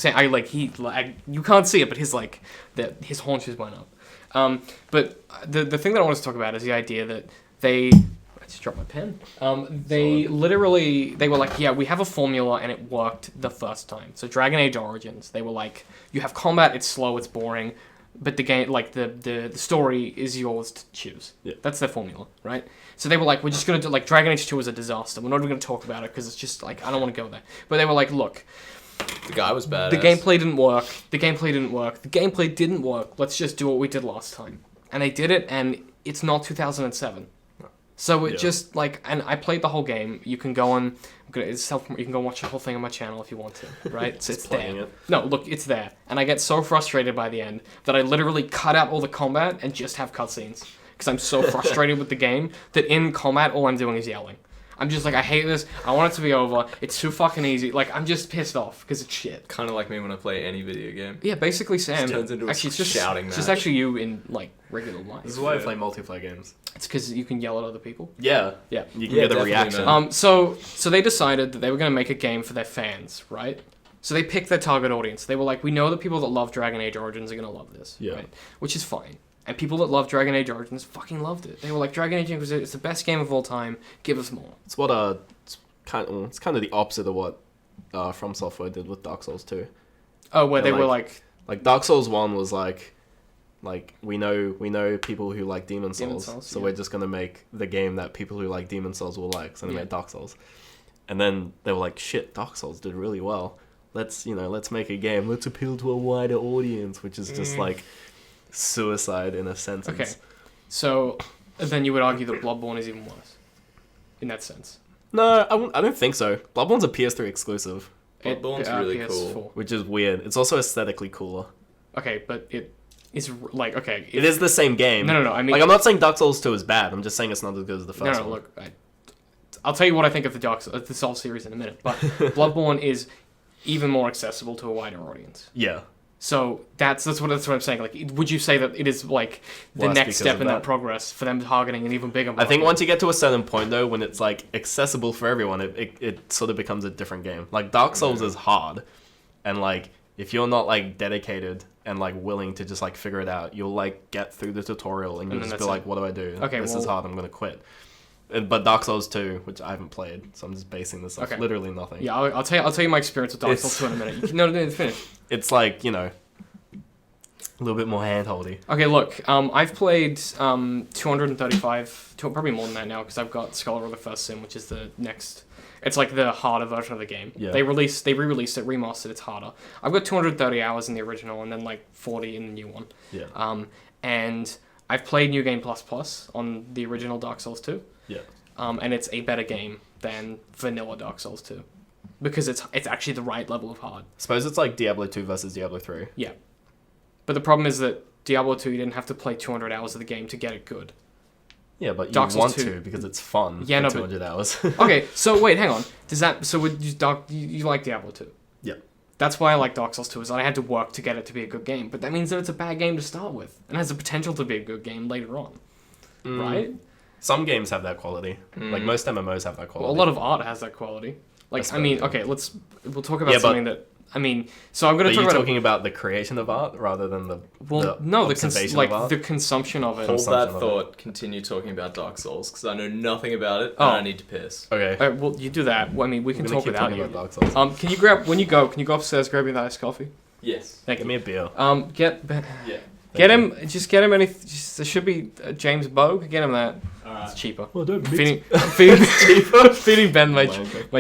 you can't see it, but his haunches went up. But the thing that I wanted to talk about is the idea that I just dropped my pen. They were like, yeah, we have a formula and it worked the first time. So Dragon Age Origins, they were like, you have combat, it's slow, it's boring, but the game, like the story is yours to choose. Yeah. That's their formula, right? So they were like, we're just gonna do like Dragon Age 2 is a disaster. We're not even gonna talk about it because it's just like I don't want to go there. But they were like, look, The guy was badass. the gameplay didn't work. The gameplay didn't work. Let's just do what we did last time. And they did it, and it's not 2007. So it Yeah. just like, and I played the whole game. You can go on, you can go watch the whole thing on my channel if you want to, right? So it's playing there. it. No, look, it's there. And I get so frustrated by the end that I literally cut out all the combat and just have cutscenes. Because I'm so frustrated with the game that in combat, all I'm doing is yelling. I'm just like, I hate this. I want it to be over. It's too fucking easy. Like, I'm just pissed off because it's shit. Kind of like me when I play any video game. Yeah, basically Sam. turns into a actually, it's just shouting It's just match. actually you in like regular life. This is why I Yeah. play multiplayer games. It's because you can yell at other people. Yeah, Yeah. you can Yeah, get a definitely, reaction. man. So they decided that they were going to make a game for their fans, right? So they picked their target audience. They were like, we know that people that love Dragon Age Origins are going to love this, Yeah. right? Which is fine. And people that love Dragon Age Origins fucking loved it. They were like, Dragon Age Inquisition, it's the best game of all time. Give us more. It's what it's kind of the opposite of what From Software did with Dark Souls 2. Oh, where They're they were like, Dark Souls 1 was like we know people who like Demon Souls, so yeah. we're just gonna make the game that people who like Demon Souls will like. So they Yeah. made Dark Souls, and then they were like, shit, Dark Souls did really well. Let's make a game. Let's appeal to a wider audience, which is just like suicide in a sentence. okay. So then you would argue that Bloodborne is even worse in that sense. No, I don't think so. Bloodborne's a PS3 exclusive, Bloodborne's really PS4. cool. which is weird. It's also aesthetically cooler. Okay, but it is like, okay. It is the same game. No, I mean, Like, I'm not saying Dark Souls 2 is bad. I'm just saying it's not as good as the first one. look, I'll tell you what I think of the Souls series in a minute, but Bloodborne is even more accessible to a wider audience. Yeah. So that's what I'm saying. Like, would you say that it is like the Worse next because step of in that that? progress for them targeting an even bigger I market? think once you get to a certain point, though, when it's, like, accessible for everyone, it sort of becomes a different game. Like, Dark Souls is hard, and, like, if you're not, like, dedicated and, like, willing to just, like, figure it out, you'll, like, get through the tutorial, and you'll then just be that's like, it. what do I do? Okay, this is well- hard, I'm gonna quit. But Dark Souls 2, which I haven't played, so I'm just basing this off Okay. literally nothing. Yeah, I'll tell you my experience with Dark It's- Souls 2 in a minute. No, finish. It's, like, a little bit more hand-holdy. Okay, look, I've played 235, probably more than that now, because I've got Scholar of the First Sin, which is the next. It's like the harder version of the game. Yeah. They re-released it, remastered. It's harder. I've got 230 hours in the original, and then like 40 in the new one. Yeah. And I've played New Game Plus Plus on the original Dark Souls 2. Yeah. And it's a better game than vanilla Dark Souls 2, because it's actually the right level of hard. Suppose it's like Diablo 2 versus Diablo 3. Yeah. But the problem is that Diablo 2, you didn't have to play 200 hours of the game to get it good. Yeah, but you Dark Souls want 2. to because it's fun. Yeah, for no, but- 200 hours. Okay, so wait, hang on. Does that, so would you like Diablo 2? Yeah. That's why I like Dark Souls 2, is that I had to work to get it to be a good game. But that means that it's a bad game to start with, and has the potential to be a good game later on, right? Some games have that quality. Like most MMOs have that quality. Well, a lot of art has that quality. Like, That's I mean, fair. okay, we'll talk about something that, I mean, so I'm going to Are talk you about... talking about the creation of art rather than the observation like of art? the consumption of it. Hold Consumption that of it. thought. Continue talking about Dark Souls because I know nothing about it Oh. and I need to piss. Okay. Well, you do that. Well, I mean, we can We're gonna talk keep without talking you. about Dark Souls. Can you grab when you go upstairs, grab me that iced coffee? Yes. Thank Give you. me a beer. Yeah. Get him. Just get him any. There should be James Bogue. Get him that. Alright. It's cheaper. Well, don't Feeding Ben my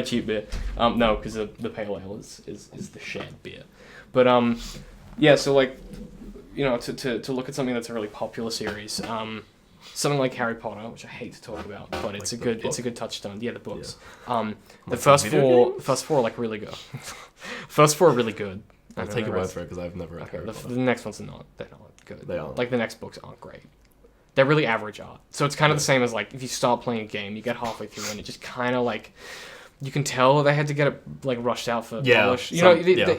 cheap beer. No, because the pale ale is the shed beer. But yeah. So like, you know, to look at something that's a really popular series, something like Harry Potter, which I hate to talk about, but it's a good touchstone. Yeah, the books. The Like first the video four are like really good. First four are really good. I'll And then take the your word rest- for it because I've never read Okay, Harry the Potter. next ones are not. They're not good. They aren't. Like the next books aren't great. They're really average art. So it's kind of the same as like if you start playing a game, you get halfway through and it just kind of like you can tell they had to get it like rushed out for polish. You know,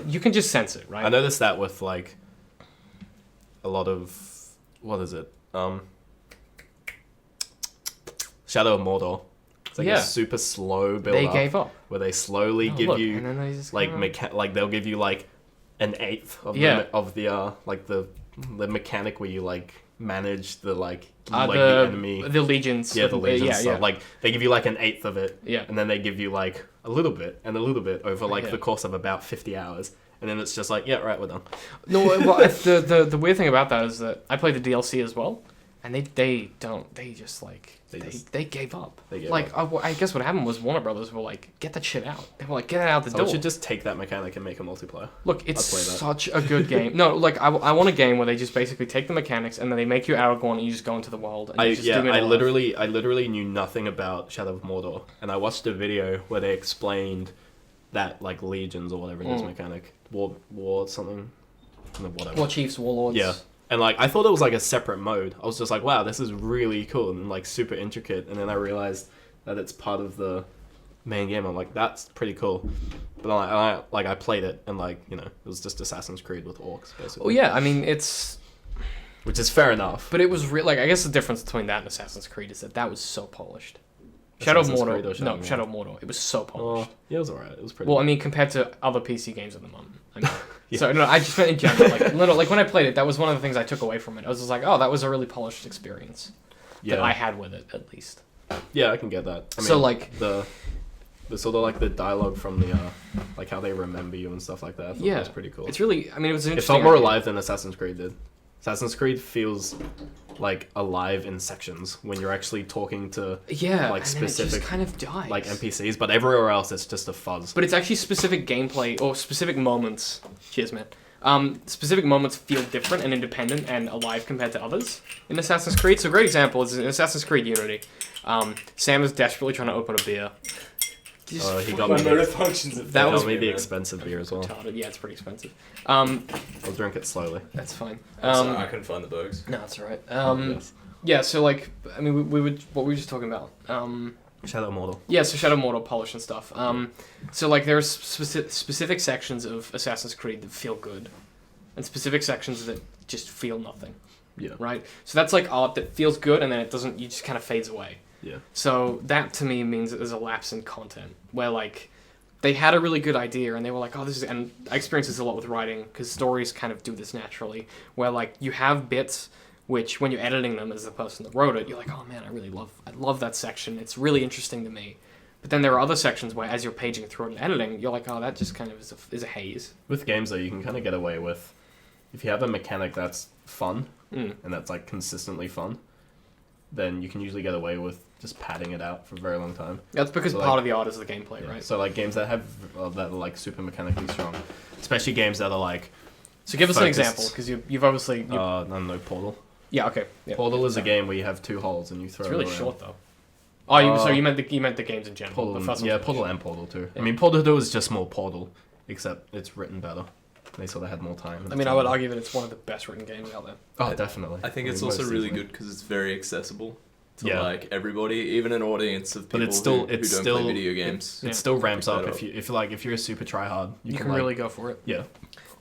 you can just sense it, right? I noticed that with like a lot of what is it? Shadow of Mordor. It's like Yeah. a super slow build They up gave up. where they slowly Oh, give look, you and then they just like kinda- like they'll give you like an eighth of Yeah. the like the mechanic where you like manage the like the enemy. the legions. Yeah, the legions yeah, stuff. yeah. Like they give you like an eighth of it, Yeah. and then they give you like a little bit and a little bit over like Yeah. the course of about 50 hours, and then it's just like, yeah, right, we're done. No, well, the weird thing about that is that I played the DLC as well, and they just they gave up. They gave like I guess what happened was Warner Brothers were like, get that shit out. They were like, get it out the So door. we should just take that mechanic and make a multiplayer. Look, it's I'll play that. such a good game. No, like I want a game where they just basically take the mechanics and then they make you Aragorn and you just go into the world. And you just do it I all. literally knew nothing about Shadow of Mordor, and I watched a video where they explained that like legions or whatever it is mechanic, war something, no, whatever. War Chiefs, Warlords. Yeah. And like I thought it was like a separate mode. I was just like, wow, this is really cool and like super intricate. And then I realized that it's part of the main game. I'm like, that's pretty cool. But I played it and like, you know, it was just Assassin's Creed with orcs basically. Oh yeah, I mean it's. Which is fair enough. But it was like I guess the difference between that and Assassin's Creed is that was so polished. Shadow of Assassin's Creed or Mordor. Shadow No, of Shadow of Mordor. It was so polished. Yeah, it was alright. It was pretty. Well, I mean, compared to other PC games at the moment. I mean, Yeah. So no, I just meant in general. Like when I played it, that was one of the things I took away from it. I was just like, oh, that was a really polished experience that I had with it, at least. Yeah, I can get that. I mean, So, like- the sort of like the dialogue from the like how they remember you and stuff like that. I thought Yeah, that was pretty cool. It's really. I mean, it was an It interesting. felt more idea. alive than Assassin's Creed did. Assassin's Creed feels like alive in sections when you're actually talking to Yeah, like and then it specific just kind of dies. like NPCs, but everywhere else it's just a fuzz. But it's actually specific gameplay or specific moments. Cheers, man. Specific moments feel different and independent and alive compared to others in Assassin's Creed. So a great example is in Assassin's Creed Unity. Sam is desperately trying to open a beer. He got My me motor the, functions. That got was me the man. expensive beer as well. retarded. Yeah, it's pretty expensive. I'll drink it slowly. That's fine. Sorry, I couldn't find the bugs. No, that's alright. Yes. Yeah, so like, I mean, we would. What were we just talking about? Shadow Mordor. Yeah, so Shadow Mordor polish and stuff. So like, there's specific sections of Assassin's Creed that feel good, and specific sections that just feel nothing. Yeah. Right. So that's like art that feels good, and then it doesn't. You just kind of fades away. Yeah. So that to me means that there's a lapse in content where like they had a really good idea and they were like, oh, this is. And I experience this a lot with writing because stories kind of do this naturally, where like you have bits which when you're editing them as the person that wrote it, you're like, oh man, I love that section. It's really interesting to me. But then there are other sections where as you're paging through it and editing, you're like, oh, that just kind of is a haze. With games though, you can kind of get away with if you have a mechanic that's fun and that's like consistently fun, then you can usually get away with just padding it out for a very long time. That's because So, part like- of the art is the gameplay, Yeah. right? So like games that have that are like super mechanically strong, especially games that are like So give us an focused- example because you've obviously I don't know, Portal. yeah, okay. Yeah. Portal is a game where you have two holes and you throw. It's really it around. short though. Oh, so you meant the games in general. Portal, the first yeah, one's Portal finished. and Portal too. Yeah. I mean, Portal 2 is just more Portal, except it's written better. They sort of had more time. I mean, I would argue that it's one of the best written games out there. Oh, definitely. I think it's mean, also most really easily. good because it's very accessible. to like everybody, even an audience of people who don't play video games. It still ramps up if you're a super tryhard. You can really go for it. Yeah.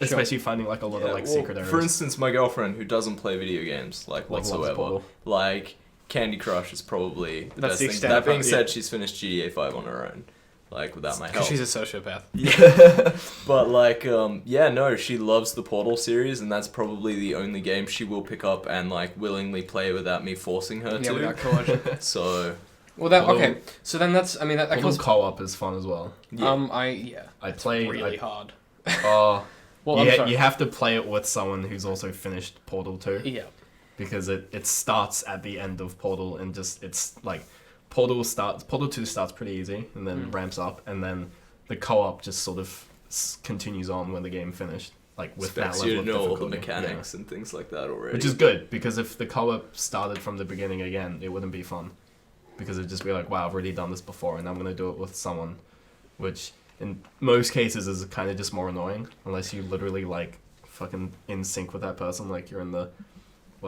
Especially finding like a lot of like secret areas. For instance, my girlfriend who doesn't play video games like whatsoever, like Candy Crush is probably the best thing. That being said, she's finished GTA 5 on her own, like without my help. Because she's a sociopath. Yeah. But like, she loves the Portal series, and that's probably the only game she will pick up and like willingly play without me forcing her to. Without coercion. So. Well, okay. So then that's. I mean, that comes co-op is fun as well. Yeah. I play really hard. Well, you have to play it with someone who's also finished Portal 2. Yeah. Because it starts at the end of Portal and it's like Portal 2 starts pretty easy and then ramps up, and then the co-op just sort of continues on when the game finished. Like with that level of difficulty. All the mechanics and things like that already. Which is good, because if the co-op started from the beginning again, it wouldn't be fun. Because it'd just be like, wow, I've already done this before and I'm going to do it with someone, which in most cases is kind of just more annoying, unless you literally like fucking in sync with that person, like you're in the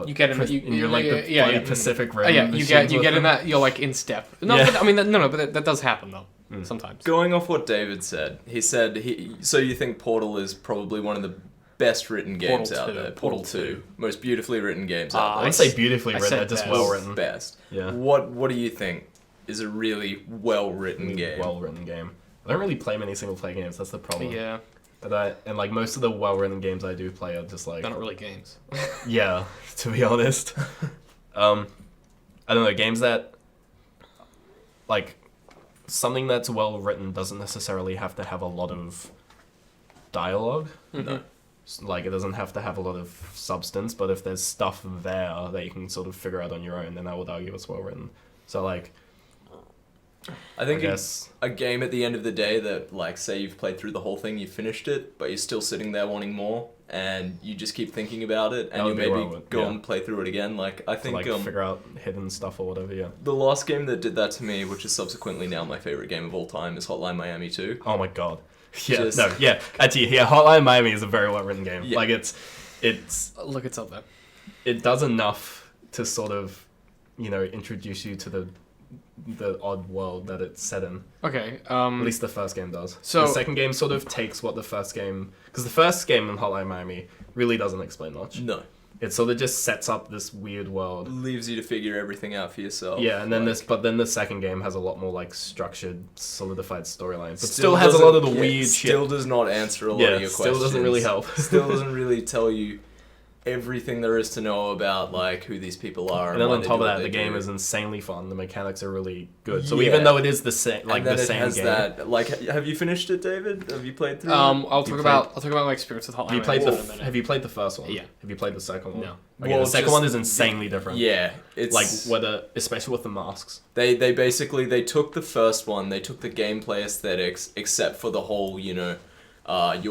you get in you're like the Pacific Rim. You get in that, you're like in step. No, but, I mean but that does happen though sometimes. Going off what David said, he said so you think Portal is probably one of the best written games out there. Portal 2, most beautifully written games out there. I wouldn't say beautifully written, they're just well written. Best. Yeah. What do you think is a really well written game? Well written game. I don't really play many single player games. That's the problem. Yeah. And like most of the well written games I do play are just like they're not really games. Yeah, to be honest. I don't know, games that like something that's well written doesn't necessarily have to have a lot of dialogue. No. Like it doesn't have to have a lot of substance, but if there's stuff there that you can sort of figure out on your own, then I would argue it's well written. So like I think a game at the end of the day that, like, say you've played through the whole thing, you finished it, but you're still sitting there wanting more, and you just keep thinking about it, and you maybe go and play through it again. Like, I think figure out hidden stuff or whatever. Yeah. The last game that did that to me, which is subsequently now my favorite game of all time, is Hotline Miami 2. Oh my god. Yeah. Actually, Hotline Miami is a very well written game. Yeah. Like it's look, it's up there. It does enough to sort of, introduce you to the odd world that it's set in. Okay. At least the first game does. So the second game sort of takes what the first game, because the first game in Hotline Miami really doesn't explain much. No. It sort of just sets up this weird world. Leaves you to figure everything out for yourself. Yeah, and then then the second game has a lot more like structured, solidified storyline. But still has a lot of the weird shit. Still does not answer a lot of your questions. Still doesn't really help. Still doesn't really tell you everything there is to know about like who these people are. And then on top of that, the game is insanely fun. The mechanics are really good. So even though it is the same, like the same game. That, like, have you finished it, David? Have you played through? I'll talk about my experience with Hotline. Have you played the first one? Yeah. Have you played the second one? No. Okay, the second one is insanely different. Yeah, it's like especially with the masks. They basically took the first one, they took the gameplay aesthetics, except for the whole you're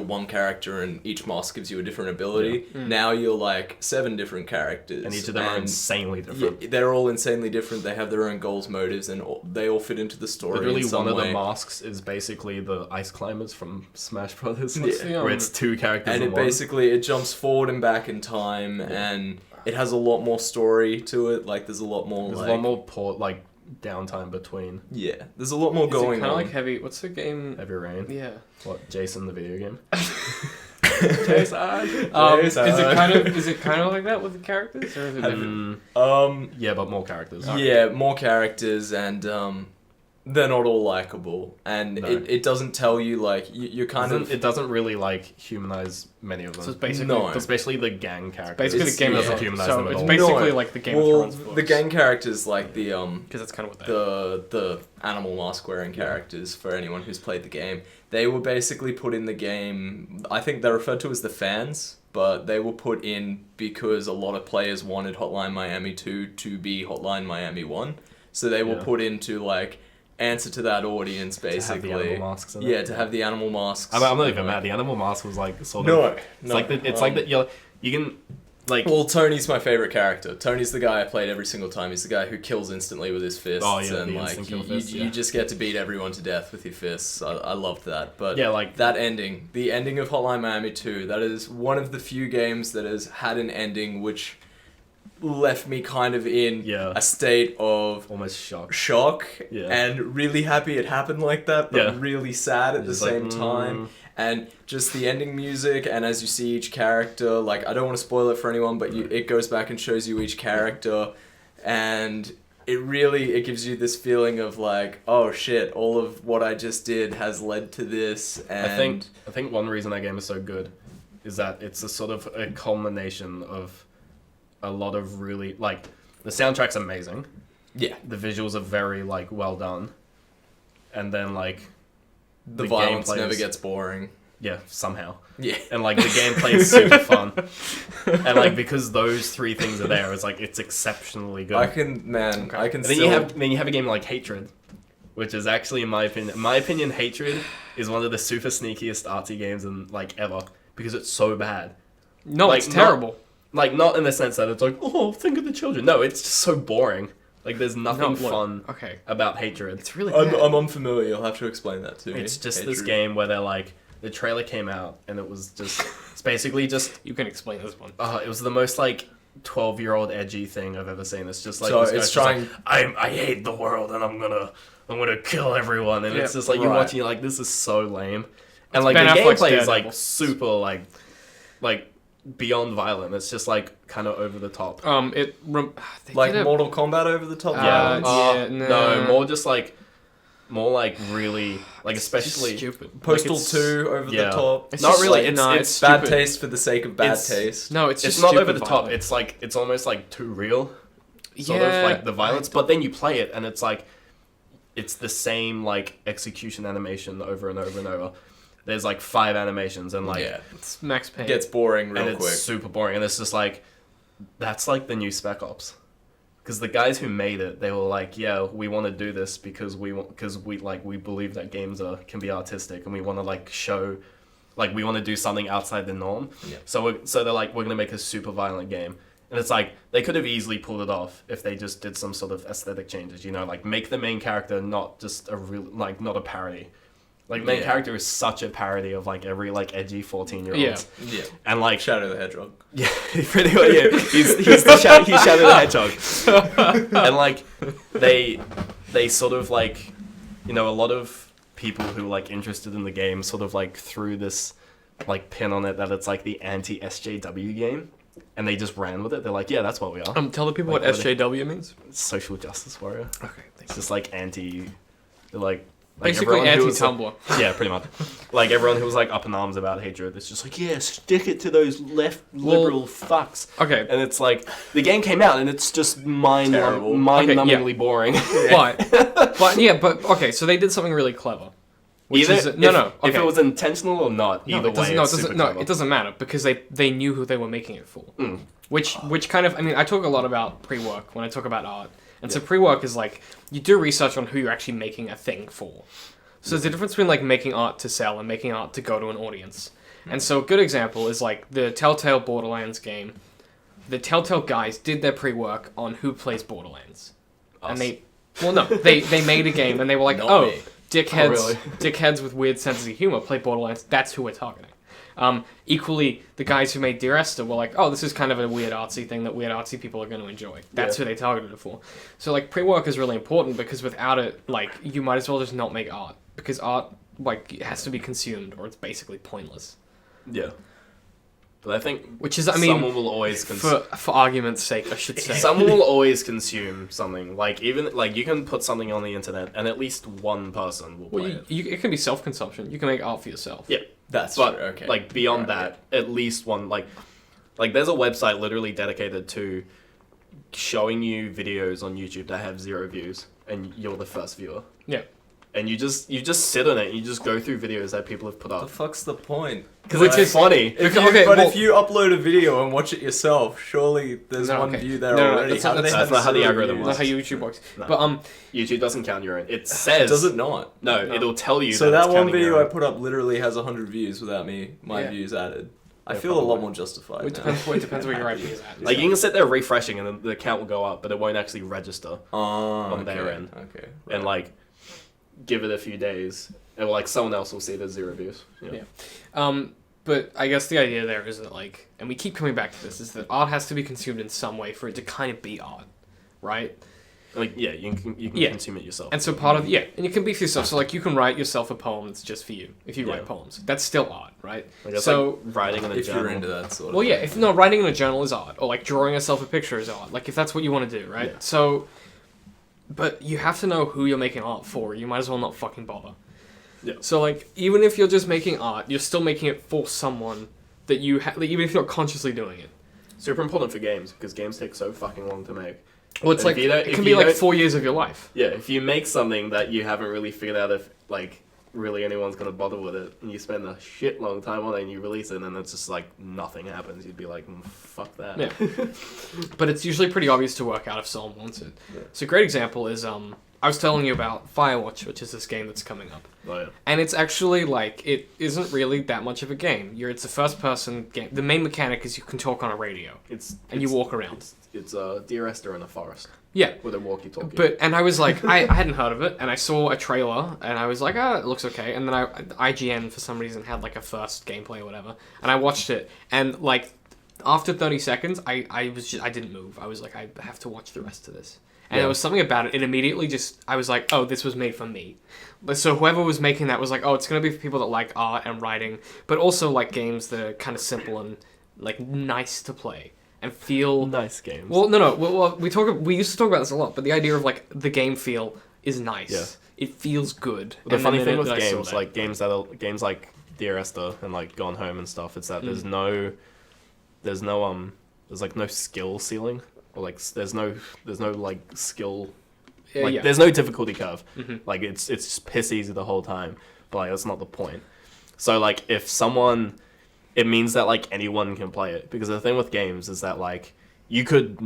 one character and each mask gives you a different ability. Yeah. Now you're like 7 different characters. And each of them are insanely different. Yeah, they're all insanely different. They have their own goals, motives, and they all fit into the story. Literally, in some one way. of the masks is basically the ice climbers from Smash Brothers. Yeah. Where it's 2 characters and in one. It jumps forward and back in time, and it has a lot more story to it. Like there's a lot more downtime between. Yeah, there's a lot more going on. Kind of like Heavy. What's the game? Heavy Rain. Yeah. What, Jason the video game? Jason. Is it kind of like that with the characters, or is it different? Yeah, but more characters. Yeah, more characters, and they're not all likable, and it doesn't tell you like you kind of. It doesn't really like humanize many of them. So it's basically especially the gang characters. Basically, the game doesn't humanize them at all. It's basically like the Game of Thrones books. The gang characters, like the because that's kind of what the animal mask wearing characters. For anyone who's played the game, they were basically put in the game. I think they're referred to as the fans. But they were put in because a lot of players wanted Hotline Miami 2 to be Hotline Miami 1. So they were put into like answer to that audience, basically. To have the animal masks in it. Yeah, to have the animal masks. I'm not even mad. The animal mask was like sort of. It's like that. You can like. Well, Tony's my favorite character. Tony's the guy I played every single time. He's the guy who kills instantly with his fists. Oh yeah, and the like fists, you just get to beat everyone to death with your fists. I loved that. But yeah, like that ending, the ending of Hotline Miami 2. That is one of the few games that has had an ending which left me kind of in Yeah. a state of Almost shocked. shock Yeah. and really happy it happened like that, but Yeah. really sad at the Just like, same time. And just the ending music, and as you see each character, like, I don't want to spoil it for anyone, but it goes back and shows you each character, and it gives you this feeling of like, oh shit, all of what I just did has led to this. And I think one reason that game is so good is that it's a sort of a culmination of a lot of really, like, the soundtrack's amazing. yeah, The visuals are very, like, well done. And then, like, the the violence gameplay never is- gets boring. yeah, somehow. Yeah. And, like, the gameplay is super fun. And, like, because those three things are there, it's, like, it's exceptionally good. I can And then still... you have a game like Hatred, which is actually, in my opinion, Hatred is one of the super sneakiest artsy games in, like, ever. Because it's so bad. No, Like, it's terrible. Not in the sense that it's like, oh, think of the children. No, it's just so boring. Like, there's nothing look, fun okay. about Hatred. It's really I'm, bad. I'm unfamiliar, you'll have to explain that to me. It's just Hatred. this game where they're like, the trailer came out and it was just, it's basically just, You can explain this one. it was the most like 12-year-old edgy thing I've ever seen. It's just like, So this it's guy's just trying- like, I hate the world and I'm gonna kill everyone. And it's Yeah, just like, you're right. watching, you're like, this is so lame. And like, Ben the Affleck's gameplay is like Daredevil. super like beyond violent. It's just like kind of over the top. They Like did a- Mortal Kombat over the top Yeah. violence? yeah, No, nah. more like really, like Just especially stupid. Postal Like, it's- 2 over yeah. the top? It's not just really. like- It's no, it's it's Bad stupid. taste for the sake of bad It's- taste. No, it's it's just not stupid over the top. violence. It's like it's almost like too real. Sort Yeah, of like the violence, but then you play it and it's like it's the same like execution animation over and over and over. There's like 5 animations and like yeah. It's Max Payne. It gets boring and real it's quick. super boring and it's just like that's like the new Spec Ops. Because the guys who made it, they were like, yeah, we want to do this because we believe that games can be artistic and we want to like show, like we want to do something outside the norm. Yeah. So they're like, we're gonna make a super violent game, and it's like they could have easily pulled it off if they just did some sort of aesthetic changes, you know, like make the main character not just a real, like not a parody. Like the main Yeah. character is such a parody of like every like edgy 14-year-old. Yeah. Yeah. And like Shadow the Hedgehog. yeah, pretty much. Yeah, he's Shadow the Hedgehog, and like they sort of like, you know, a lot of people who like interested in the game sort of like threw this like pin on it that it's like the anti-SJW game, and they just ran with it. They're like, yeah, that's what we are. Tell the people Like, what what are they- SJW means. Social justice warrior. Okay, It's just like anti, like basically everyone who was, anti-Tumblr. yeah, pretty much. Like everyone who was like up in arms about Hatred, it's just like, yeah, stick it to those left Well- liberal fucks. Okay, And it's like the game came out and it's just Terrible. mind-numbingly boring. but okay, so they did something really clever. Which is If okay. it was intentional or not, No, either it way, doesn't, it's super clever. it doesn't matter because they knew who they were making it for. Mm. Which kind of, I mean, I talk a lot about pre-work when I talk about art. And so pre-work is like, you do research on who you're actually making a thing for. So there's a difference between like making art to sell and making art to go to an audience. And so a good example is like the Telltale Borderlands game. The Telltale guys did their pre-work on who plays Borderlands. And Us. they made a game and they were like, Not oh, me. dickheads, really? dickheads with weird senses of humor play Borderlands. That's who we're targeting. Equally, the guys who made Dear Esther were like, oh, this is kind of a weird artsy thing that weird artsy people are going to enjoy. That's Yeah. who they targeted it for. So, like, pre-work is really important because without it, like, you might as well just not make art. Because art, like, it has to be consumed or it's basically pointless. Yeah. But I think Which is, I mean, someone will always for argument's sake, I should say. someone will always consume something. Like even like you can put something on the internet and at least one person will play Well, it. it can be self-consumption. You can make art for yourself. Yeah. That's But true. Okay. like beyond Right. that, at least one like there's a website literally dedicated to showing you videos on YouTube that have 0 views and you're the first viewer. Yeah. And you just sit on it, you just go through videos that people have put What the up. fuck's the point? Because it's funny. If Okay, you, okay, but well- if you upload a video and watch it yourself, surely there's No, one okay. view there No, already. that's How not- do they that's have not how the 0 algorithm views? That's how YouTube works. No. But, YouTube doesn't count your own. It says Does it not? No, No. it'll tell you. So that that it's one counting your video I own. put up literally has 100 views without my Yeah. views added. I Yeah, feel a lot probably. more justified. it now. depends where your IP is at. Like you can sit there refreshing and the count will go up, but it won't actually register. on their end. Okay. And like, give it a few days, and like someone else will see there's 0 views. Yeah. But I guess the idea there is that, like, and we keep coming back to this, is that art has to be consumed in some way for it to kind of be art, right? Like, yeah, you can consume it yourself. And so part of, and you can be for yourself. So, like, you can write yourself a poem that's just for you, if you Yeah. write poems. That's still art, right? Like, So, like writing in a If journal. you're into that sort of well, yeah, thing. if no, writing in a journal is art, or like drawing yourself a picture is art. Like, if that's what you want to do, right? Yeah. So, but you have to know who you're making art for. You might as well not fucking bother. Yeah. So, like, even if you're just making art, you're still making it for someone that you like, even if you're not consciously doing it. Super important for games, because games take so fucking long to make. Well, it's And like if you don't- it if can you be like don't- 4 years of your life. Yeah, if you make something that you haven't really figured out if, like, really anyone's gonna bother with it, and you spend a shit long time on it, and you release it, and then it's just like nothing happens, you'd be like, fuck that. Yeah. But it's usually pretty obvious to work out if someone wants it. Yeah. So a great example is I was telling you about Firewatch, which is this game that's coming up. Oh, yeah. And it's actually, like, it isn't really that much of a game. It's a first-person game. The main mechanic is you can talk on a radio, and you walk around. It's a Dear Esther in a forest Yeah. with a walkie-talkie. And I was like, I hadn't heard of it, and I saw a trailer, and I was like, it looks okay. And then IGN, for some reason, had, like, a first gameplay or whatever. And I watched it, and, like, after 30 seconds, I didn't move. I was like, I have to watch the rest of this. And there was something about it. It immediately I was like, oh, this was made for me. So whoever was making that was like, oh, it's going to be for people that like art and writing, but also like games that are kind of simple and like nice to play and feel nice games. Well, no. Well, we used to talk about this a lot, but the idea of like the game feel is nice. Yeah. It feels good. The And funny then thing with I saw games, that. like games like Dear Esther and like Gone Home and stuff, is that there's like no skill ceiling, or like there's no like skill, like there's no difficulty curve. Mm-hmm. Like it's just piss easy the whole time, but like that's not the point. So like if someone, it means that like anyone can play it, because the thing with games is that like you could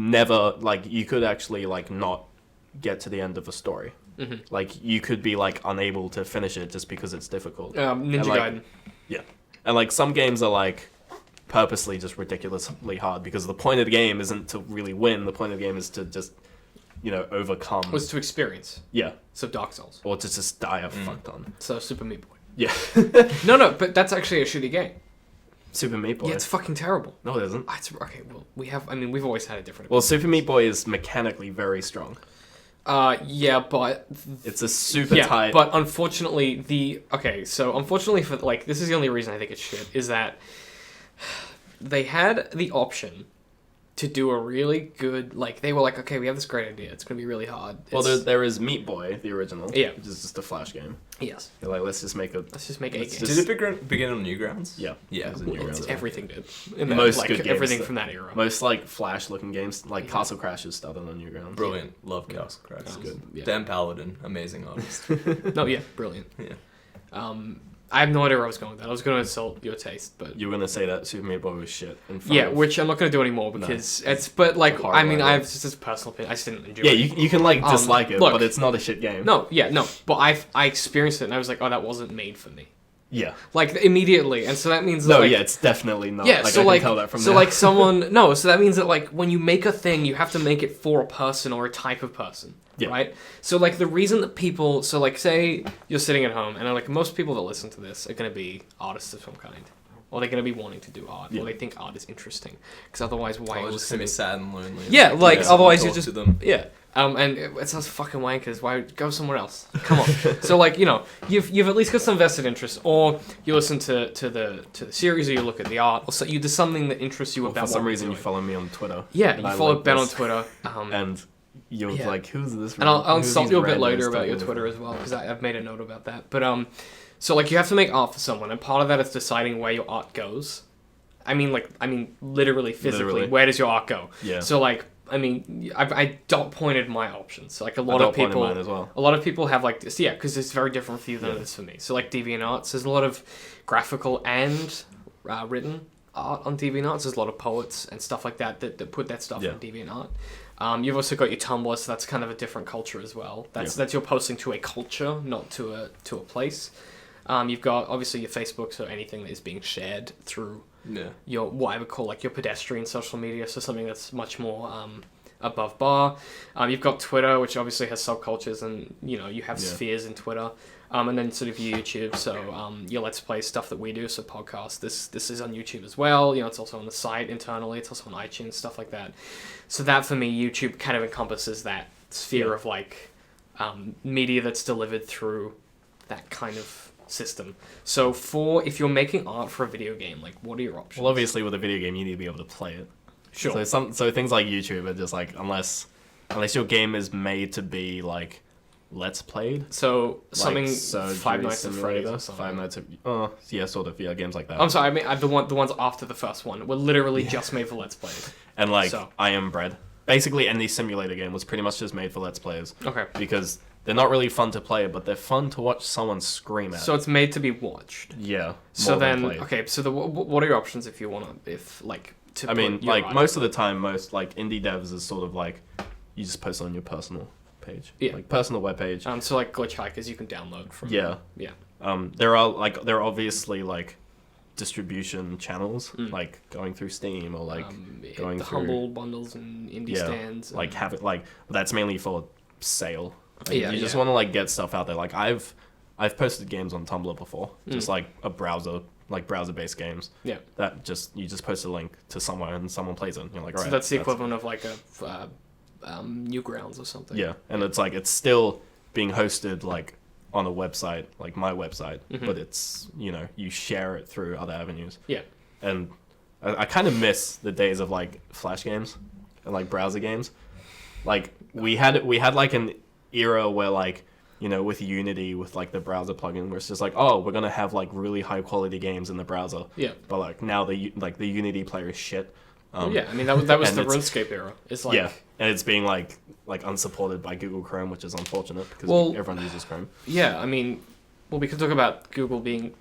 actually like not get to the end of a story. Mm-hmm. Like you could be like unable to finish it just because it's difficult. Ninja And, like, Gaiden. Yeah, and like some games are like purposely just ridiculously hard, because the point of the game isn't to really win. The point of the game is to just, overcome. Was to experience. Yeah, So Dark Souls. or to just die a fuck ton. So Super Meat Boy. Yeah, No, but that's actually a shitty game. Super Meat Boy. Yeah, it's fucking terrible. No, it isn't. Okay, well, we've always had a different. Well, Super Meat Boy is mechanically very strong. Yeah, but It's a super tight. but unfortunately unfortunately for like this is the only reason I think it's shit is that they had the option to do a really good, like they were like, okay, we have this great idea, it's gonna be really hard. Well, there is Meat Boy, the original. Yeah. Which is just a Flash game. Yes, They're like, let's just make a. let's just make a Let's game. just- Did it begin on Newgrounds? Yeah. Yeah, It was a well, Newgrounds. it's Everything did. Most like, good games everything that- from that era. Most like Flash-looking games, like Castle Crashers, started on Newgrounds. Brilliant. Love Castle Crash. It's good. Yeah. Dan Paladin, amazing artist. No, yeah, brilliant. Yeah. I have no idea where I was going with that. I was going to insult your taste, but You were gonna say that Super Meat Boy was shit. In front yeah, of- which I'm not going to do anymore because it's. But like, I have just this personal opinion. I just didn't enjoy Yeah, it. you can like dislike it, look. but it's not a shit game. No, but I experienced it and I was like, oh, that wasn't made for me. Yeah. Like immediately, and so that means No, that, like, yeah, it's definitely not. yeah. Like, So I can like, tell that from so now. like someone so that means that like when you make a thing, you have to make it for a person or a type of person, Yeah. right? So like the reason that people, so like say you're sitting at home and like most people that listen to this are going to be artists of some kind. Or they're going to be wanting to do art, Yeah. or they think art is interesting. Because otherwise, why Oh, would just to be sad and lonely. Yeah, like Yeah, otherwise you talk just to them. yeah. And it's us fucking wankers. Why go somewhere else? Come on. So like you've at least got some vested interest, or you listen to the series, or you look at the art, or so you do something that interests you Well, about. for some what we're reason, you doing. follow me on Twitter. Yeah, and you I follow like Ben on this. Twitter. And you're Yeah. like, who's this? And I'll who's insult these you a bit randoms later about talking your to Twitter me? as well, because I've made a note about that. But so like you have to make art for someone, and part of that is deciding where your art goes. I mean literally physically, Literally. where does your art go? Yeah. So like I dot pointed my options. So, like a lot I of dot pointed people mine as well. A lot of people have like this, yeah, because it's very different for you than Yeah. it is for me. So like DeviantArts, there's a lot of graphical and written art on DeviantArts. There's a lot of poets and stuff like that put that stuff Yeah. on DeviantArt. You've also got your Tumblr, so that's kind of a different culture as well. That's you're posting to a culture, not to a place. You've got obviously your Facebook, so anything that is being shared through Yeah. your what I would call like your pedestrian social media, so something that's much more above bar. You've got Twitter, which obviously has subcultures, and you have Yeah. spheres in Twitter. And then sort of your YouTube, so your Let's Play stuff that we do, so podcast, this is on YouTube as well. You know, it's also on the site internally, it's also on iTunes, stuff like that. So that, for me, YouTube kind of encompasses that sphere of, like, media that's delivered through that kind of system. So if you're making art for a video game, like, what are your options? Well, obviously, with a video game, you need to be able to play it. Sure. So things like YouTube are just like, unless your game is made to be like Let's Played. So something like Five Nights at Freddy's or something. Five Nights at sort of games like that. I'm sorry, I mean the ones after the first one were literally just made for Let's Plays. And like I Am Bread, basically any simulator game was pretty much just made for Let's Players. Okay. Because they're not really fun to play, but they're fun to watch someone scream at. So it's made to be watched. Yeah. So then, played. okay. So what are your options if you want to, I mean, like, most of the time, most, like, indie devs is sort of, like, you just post it on your personal page. Yeah. Like, personal webpage. So, like, Glitch Hikers you can download from... Yeah. Yeah. There are obviously, like, distribution channels, like, going through Steam or, like, going the through... Humble bundles and indie stands. Like, have it, like, that's mainly for sale. Like, Yeah, you just want to, like, get stuff out there. Like, I've posted games on Tumblr before. Just, like, browser-based games. Yeah. That you just post a link to somewhere and someone plays it and you're like, alright. So that's the equivalent of like a Newgrounds or something. Yeah, and it's like, it's still being hosted like on a website, like my website, but it's, you know, you share it through other avenues. Yeah. And I kind of miss the days of like Flash games and like browser games. Like we had like an era where like, you know, with Unity, with like the browser plugin, where it's just like, oh, we're gonna have like really high quality games in the browser. Yeah. But like now the Unity player is shit. Yeah, I mean that was the RuneScape era. It's like and it's being like unsupported by Google Chrome, which is unfortunate because everyone uses Chrome. Yeah, I mean, we could talk about Google being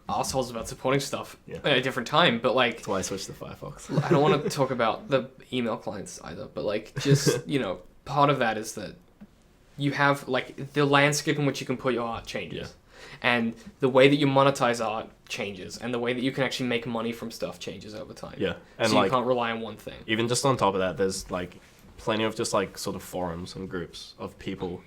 assholes about supporting stuff at a different time, but like that's why I switched to Firefox. I don't want to talk about the email clients either, but like just you know, part of that is that you have, like, the landscape in which you can put your art changes. Yeah. And the way that you monetize art changes. And the way that you can actually make money from stuff changes over time. Yeah. And so like, you can't rely on one thing. Even just on top of that, there's, like, plenty of just, like, sort of forums and groups of people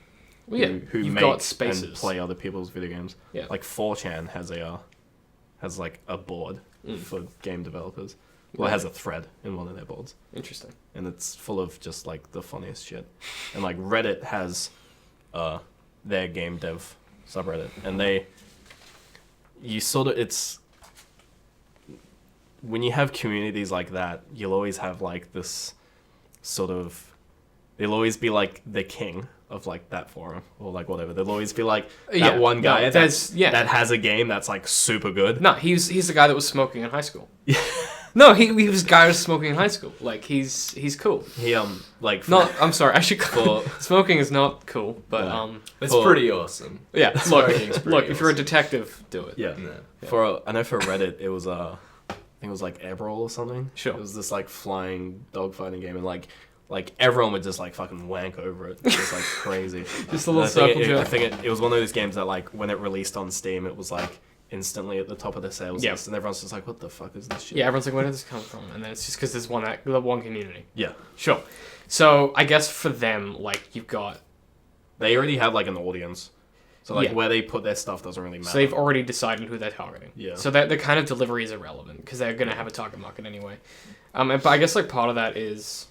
who make got spaces. And play other people's video games. Yeah. Like, 4chan has, like, a board for game developers. Well, it has a thread in one of their boards. Interesting. And it's full of just, like, the funniest shit. And, like, Reddit has... their game dev subreddit, and it's when you have communities like that, you'll always have like this sort of, they'll always be like the king of like that forum or like whatever. There'll always be like that one guy that has a game that's like super good. No, he's the guy that was smoking in high school. No, he was the guy who was smoking in high school. Like he's cool. He like I'm sorry. I should smoking is not cool, but it's pretty awesome. Yeah, look, if you're a detective, do it. Yeah. I know for Reddit it was I think it was like Airbrawl or something. Sure. It was this like flying dogfighting game, and like everyone would just like fucking wank over it. It was like crazy. Just a little circle jerk. I think it was one of those games that like when it released on Steam, it was like instantly at the top of the sales list, and everyone's just like, what the fuck is this shit? Yeah, everyone's like, where did this come from? And then it's just because there's one community. Yeah. Sure. So I guess for them, like, they already have like an audience. So like where they put their stuff doesn't really matter. So they've already decided who they're targeting. Yeah. So that the kind of delivery is irrelevant because they're going to have a target market anyway. But I guess like part of that is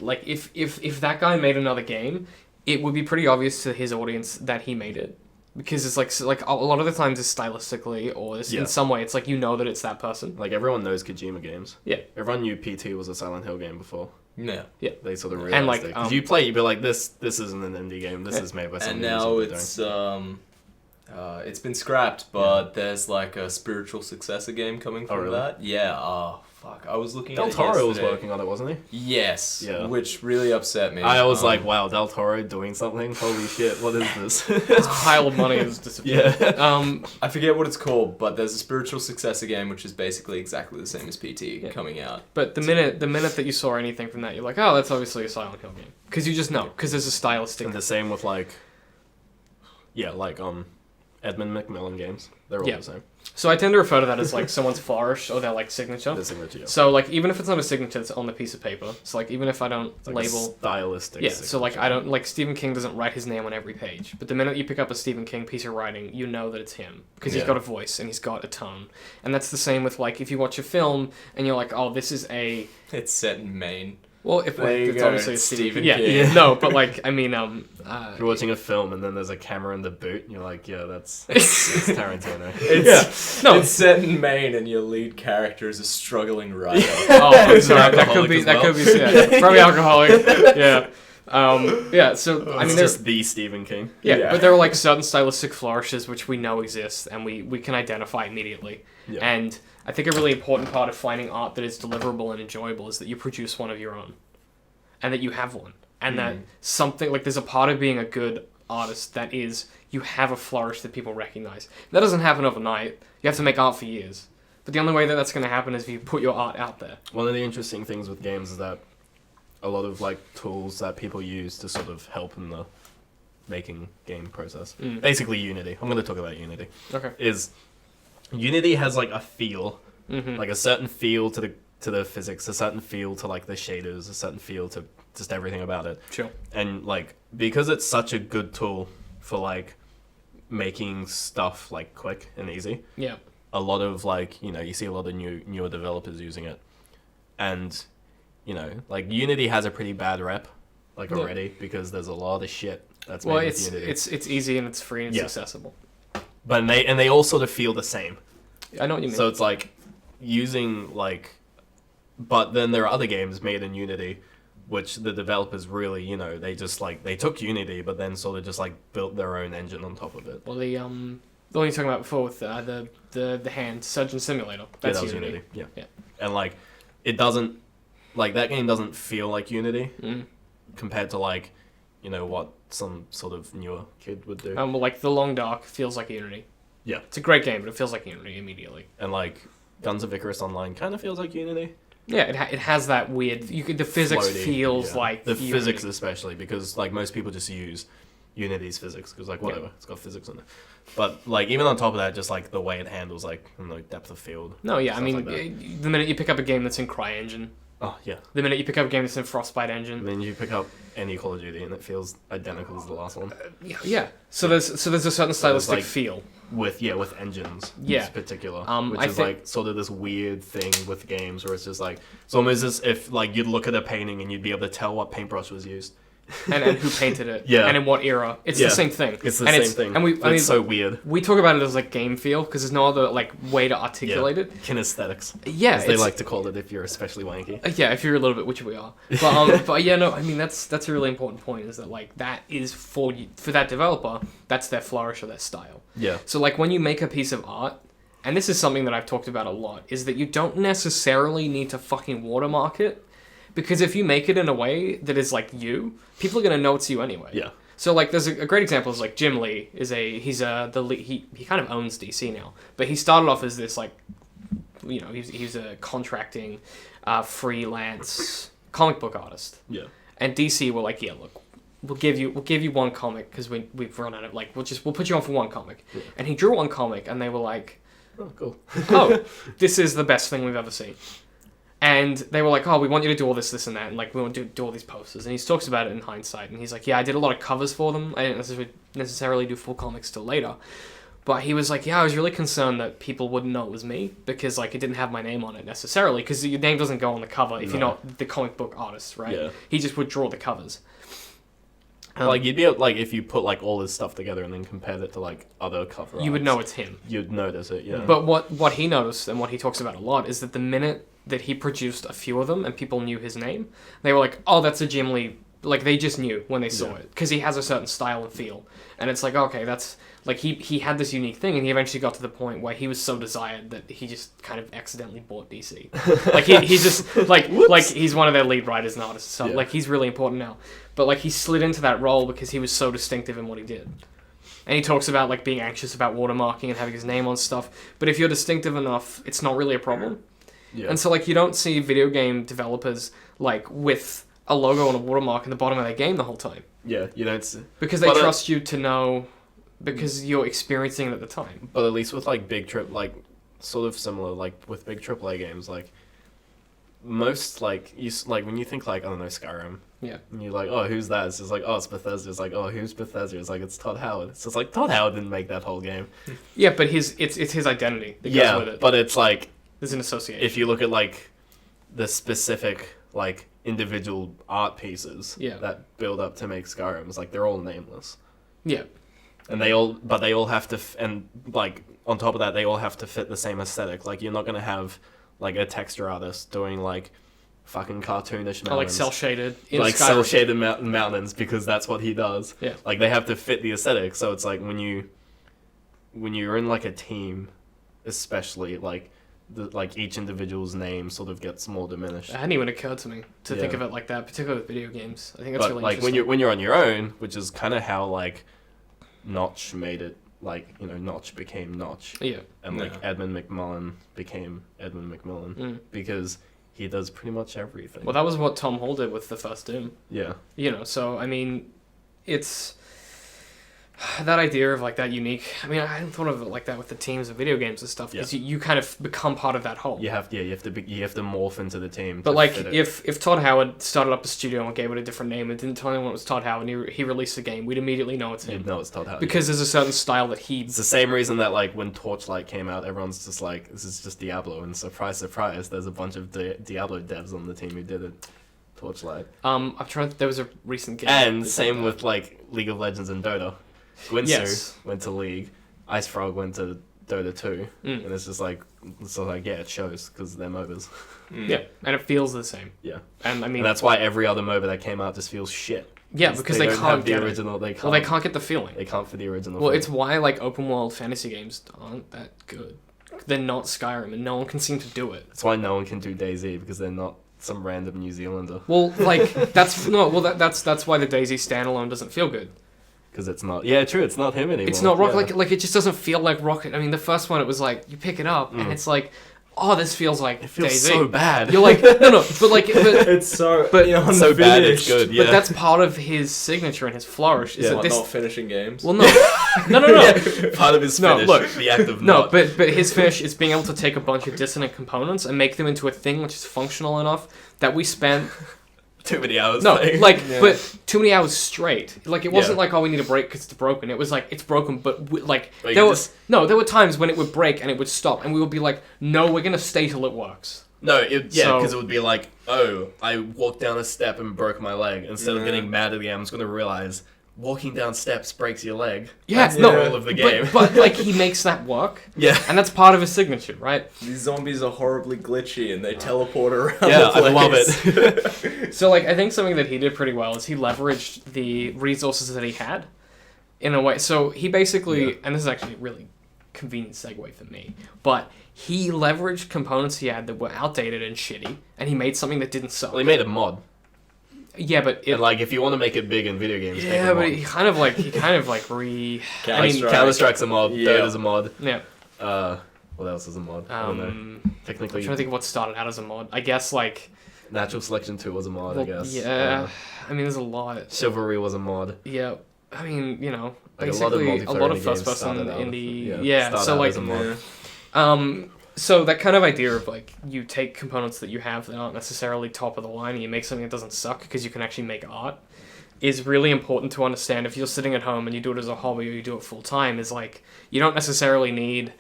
like if that guy made another game, it would be pretty obvious to his audience that he made it. Because it's like a lot of the times it's stylistically or in some way it's like you know that it's that person. Like everyone knows Kojima games. Yeah. Everyone knew PT was a Silent Hill game before. Yeah. Yeah. They sort of realized and like, it. Because you play, you'd be like, this isn't an indie game. This is made by someone. And now it's been scrapped, but there's like a spiritual successor game coming from that. Yeah. Oh fuck! I was looking. Del Toro was working on it, wasn't he? Yes. Yeah. Which really upset me. I was like, wow, Del Toro doing something? Holy shit! What is this? This pile of money has disappeared. Yeah. I forget what it's called, but there's a spiritual successor game which is basically exactly the same as PT coming out. But the minute that you saw anything from that, you're like, oh, that's obviously a Silent Hill game, because you just know, because there's a stylistic. And the same with like, Edmund Macmillan games. They're all the same. So I tend to refer to that as like someone's flourish or their like signature. The signature. Yeah. So like even if it's not a signature, it's on the piece of paper. So like even if I don't It's like label, a stylistic. yeah. signature. So like I don't like Stephen King doesn't write his name on every page, but the minute you pick up a Stephen King piece of writing, you know that it's him because he's got a voice and he's got a tone. And that's the same with like if you watch a film and you're like, oh, this is a. It's set in Maine. Well, if There you it's go, obviously a it's Stephen Stephen King. King. No, but like I mean If you're watching a film and then there's a camera in the boot, and you're like, yeah, it's Tarantino. No. It's set in Maine, and your lead character is a struggling writer. Oh, I'm sorry. That could Alcoholic be. as That well. could be. Yeah, probably alcoholic. Yeah. Yeah. So I mean, It's there's just the Stephen King. yeah, but there are like certain stylistic flourishes which we know exist and we can identify immediately. Yeah. And I think a really important part of finding art that is deliverable and enjoyable is that you produce one of your own, and that you have one, and that something like there's a part of being a good artist that is you have a flourish that people recognize. That doesn't happen overnight. You have to make art for years. But the only way that that's going to happen is if you put your art out there. One of the interesting things with games is that a lot of like tools that people use to sort of help in the making game process. Basically Unity. I'm going to talk about Unity. Okay. Is Unity has like a feel, Mm-hmm. like a certain feel to the physics, a certain feel to like the shaders, a certain feel to just everything about it. Sure. And like because it's such a good tool for like making stuff like quick and easy. Yeah. A lot of like, you see a lot of newer developers using it. And like Unity has a pretty bad rep like already because there's a lot of shit that's made with Unity. it's easy and it's free and it's accessible. But they all sort of feel the same. I know what you mean. So it's like using like, but then there are other games made in Unity, which the developers really, they just like they took Unity, but then sort of just like built their own engine on top of it. Well, the one you were talking about before with the hand Surgeon Simulator. That's that was Unity. Yeah. And like, it doesn't like that game doesn't feel like Unity compared to like, what some sort of newer kid would do. Well, like The Long Dark feels like Unity. Yeah. It's a great game, but it feels like Unity immediately. And like Guns of Icarus Online kind of feels like Unity. Yeah, it has that weird. The physics Floaty, feels yeah. like the Unity. physics, especially because like most people just use Unity's physics because like whatever, it's got physics in it. But like even on top of that, just like the way it handles like depth of field. No, yeah, I stuff mean, like the minute you pick up a game that's in CryEngine, oh yeah, the minute you pick up a game that's in Frostbite and Engine, then you pick up any Call of Duty and it feels identical as the last one. yeah. So there's a certain stylistic like- feel. With engines, Yeah. in particular, I which is think- like sort of this weird thing with games where it's just like it's almost as if like you'd look at a painting and you'd be able to tell what paintbrush was used. and who painted it, Yeah. and in what era. It's Yeah. the same thing. It's the And same thing, And but it's so weird. we talk about it as like game feel because there's no other like way to articulate it. Kinesthetics, Yeah, as they it's- like to call it if you're especially wanky. Yeah, if you're a little bit, which we are. But yeah, no, I mean that's a really important point. Is that like that is for that developer, that's their flourish or their style. Yeah, So like when you make a piece of art, and this is something that I've talked about a lot, is that you don't necessarily need to fucking watermark it, because if you make it in a way that is like you, people are gonna know it's you anyway. yeah. So like there's a great example is like Jim Lee is he kind of owns DC now, but he started off as this like, he's a contracting, freelance comic book artist. Yeah. And DC were like, yeah, look, we'll give you one comic because we've run out of like we'll put you on for one comic. Yeah. And he drew one comic, and they were like, Oh, cool. oh, this is the best thing we've ever seen. And they were like, oh, we want you to do all this, and that, and like we want to do all these posters. And he talks about it in hindsight, and he's like, yeah, I did a lot of covers for them. I didn't necessarily do full comics till later. But he was like, yeah, I was really concerned that people wouldn't know it was me because like it didn't have my name on it necessarily because your name doesn't go on the cover if you're not the comic book artist, right? Yeah. He just would draw the covers. Like you'd be able, like if you put like all this stuff together and then compared it to like other cover You would arts, know it's him. You'd notice it, yeah. But what he noticed and what he talks about a lot is that the minute that he produced a few of them and people knew his name, they were like, oh, that's a Jim Lee. Like they just knew when they saw Yeah. it because he has a certain style and feel. And it's like, okay, that's like he had this unique thing, and he eventually got to the point where he was so desired that he just kind of accidentally bought DC. Like he's just like he's one of their lead writers and artists. So Yeah. like he's really important now. But like he slid into that role because he was so distinctive in what he did. And he talks about like being anxious about watermarking and having his name on stuff. But if you're distinctive enough, it's not really a problem. Yeah. And so like you don't see video game developers like with a logo and a watermark in the bottom of their game the whole time Yeah, you don't see. because they But, trust you to know because you're experiencing it at the time. But at least with like big trip, like sort of similar, like with big AAA games, like most like like when you think like I don't know Skyrim, Yeah. and you're like, oh, who's that? It's just like, oh, it's Bethesda. It's like, oh, who's Bethesda? It's like, it's Todd Howard. It's just like Todd Howard didn't make that whole game. Yeah, but it's his identity that Yeah, goes with it. but it's like There's an association. if you look at like the specific like individual art pieces Yeah. that build up to make Skyrim, it's like they're all nameless. Yeah. And they all have to, and like on top of that, they all have to fit the same aesthetic. Like you're not gonna have like a texture artist doing like fucking cartoonish mountains, Or like cell shaded. like cell shaded mountains because that's what he does. Yeah. Like they have to fit the aesthetic. So it's like when you're in like a team, especially like like each individual's name sort of gets more diminished. It hadn't even occurred to me to think Yeah. of it like that, particularly with video games. I think that's But really like interesting. when you're on your own, which is kind of how like Notch made it. Like, you know, Notch became Notch. Yeah. And like Yeah. Edmund McMillen became Edmund McMillen Mm. because he does pretty much everything. Well, that was what Tom Hall did with the first Doom. Yeah. You know, so I mean, it's that idea of like that unique. I mean, I hadn't thought of it like that with the teams of video games and stuff because you kind of become part of that whole. You have to morph into the team. But to like, fit it. if Todd Howard started up a studio and gave it a different name and didn't tell anyone it was Todd Howard, and he released a game, we'd immediately know it's him. You'd know it's Todd Howard. Because there's a certain style that he. It's the same reason that like when Torchlight came out, everyone's just like, this is just Diablo, and surprise, surprise, there's a bunch of Diablo devs on the team who did it. Torchlight. I'm trying. There was a recent game. And that same did with like League of Legends and Dota. Gwinsu Yes. went to League, Ice Frog went to Dota 2, Mm. and it's just like, yeah, it shows because they're MOBAs. that. Yeah, and it feels the same. Yeah. And I mean, And that's why every other MOBA that came out just feels shit. yeah, because they don't can't have the get it. original. They can't. Well, they can't get the feeling. They can't for the original. Well, feel. it's why like open world fantasy games aren't that good. They're not Skyrim, and no one can seem to do it. That's why no one can do DayZ because they're not some random New Zealander. Well, like that's no. Well, that's why the DayZ standalone doesn't feel good. Because it's not. Yeah, true. It's not him anymore. It's not Rocket. Yeah. Like it just doesn't feel like Rocket. I mean, the first one it was like you pick it up and it's like, oh, this feels like It feels DayZ. so bad. You're like, no, but like, but It's so But- beyond so bad it's finished. good. Yeah. but that's part of his signature and his flourish. Is Yeah. that What, this? not finishing games. Well, no, no. part of his No, finish. look. The act of No, not. but his finish is being able to take a bunch of dissonant components and make them into a thing which is functional enough that we spent Too many hours. no playing. like Yeah. but too many hours straight. Like it wasn't Yeah. like, oh, we need a break because it's broken. It was like it's broken, but like But there you was there were times when it would break and it would stop, and we would be like, no, we're gonna stay till it works. No, yeah, So- because it would be like, oh, I walked down a step and broke my leg. Instead of Yeah. getting mad at the game, I'm just going to realize walking down steps breaks your leg. Yeah, That's no, the rule of the game. But like he makes that work, yeah. and that's part of his signature, right? These zombies are horribly glitchy and they teleport around. Yeah, the I love place. it. So like I think something that he did pretty well is he leveraged the resources that he had in a way. So he basically, Yeah. and this is actually a really convenient segue for me, but he leveraged components he had that were outdated and shitty, and he made something that didn't suck. Well, he made a mod. Yeah, but And like, if you want to make it big in video games, make yeah, a but mod. he kind of like I mean, Counter-Strike. Counter-Strike's a mod. Yeah. Dota's a mod. yeah. What else is a mod? I don't know. I'm Technically, trying to think of what started out as a mod. I guess like Natural Selection 2 was a mod, I well, guess. yeah. I mean, there's a lot. Chivalry was a mod. Yeah, I mean, you know, Like, a lot of basically a lot of multiplayer first games person started out indie. with- Yeah, started so out like as a mod. Yeah. So that kind of idea of like you take components that you have that aren't necessarily top of the line and you make something that doesn't suck because you can actually make art is really important to understand. If you're sitting at home and you do it as a hobby or you do it full time, is like you don't necessarily need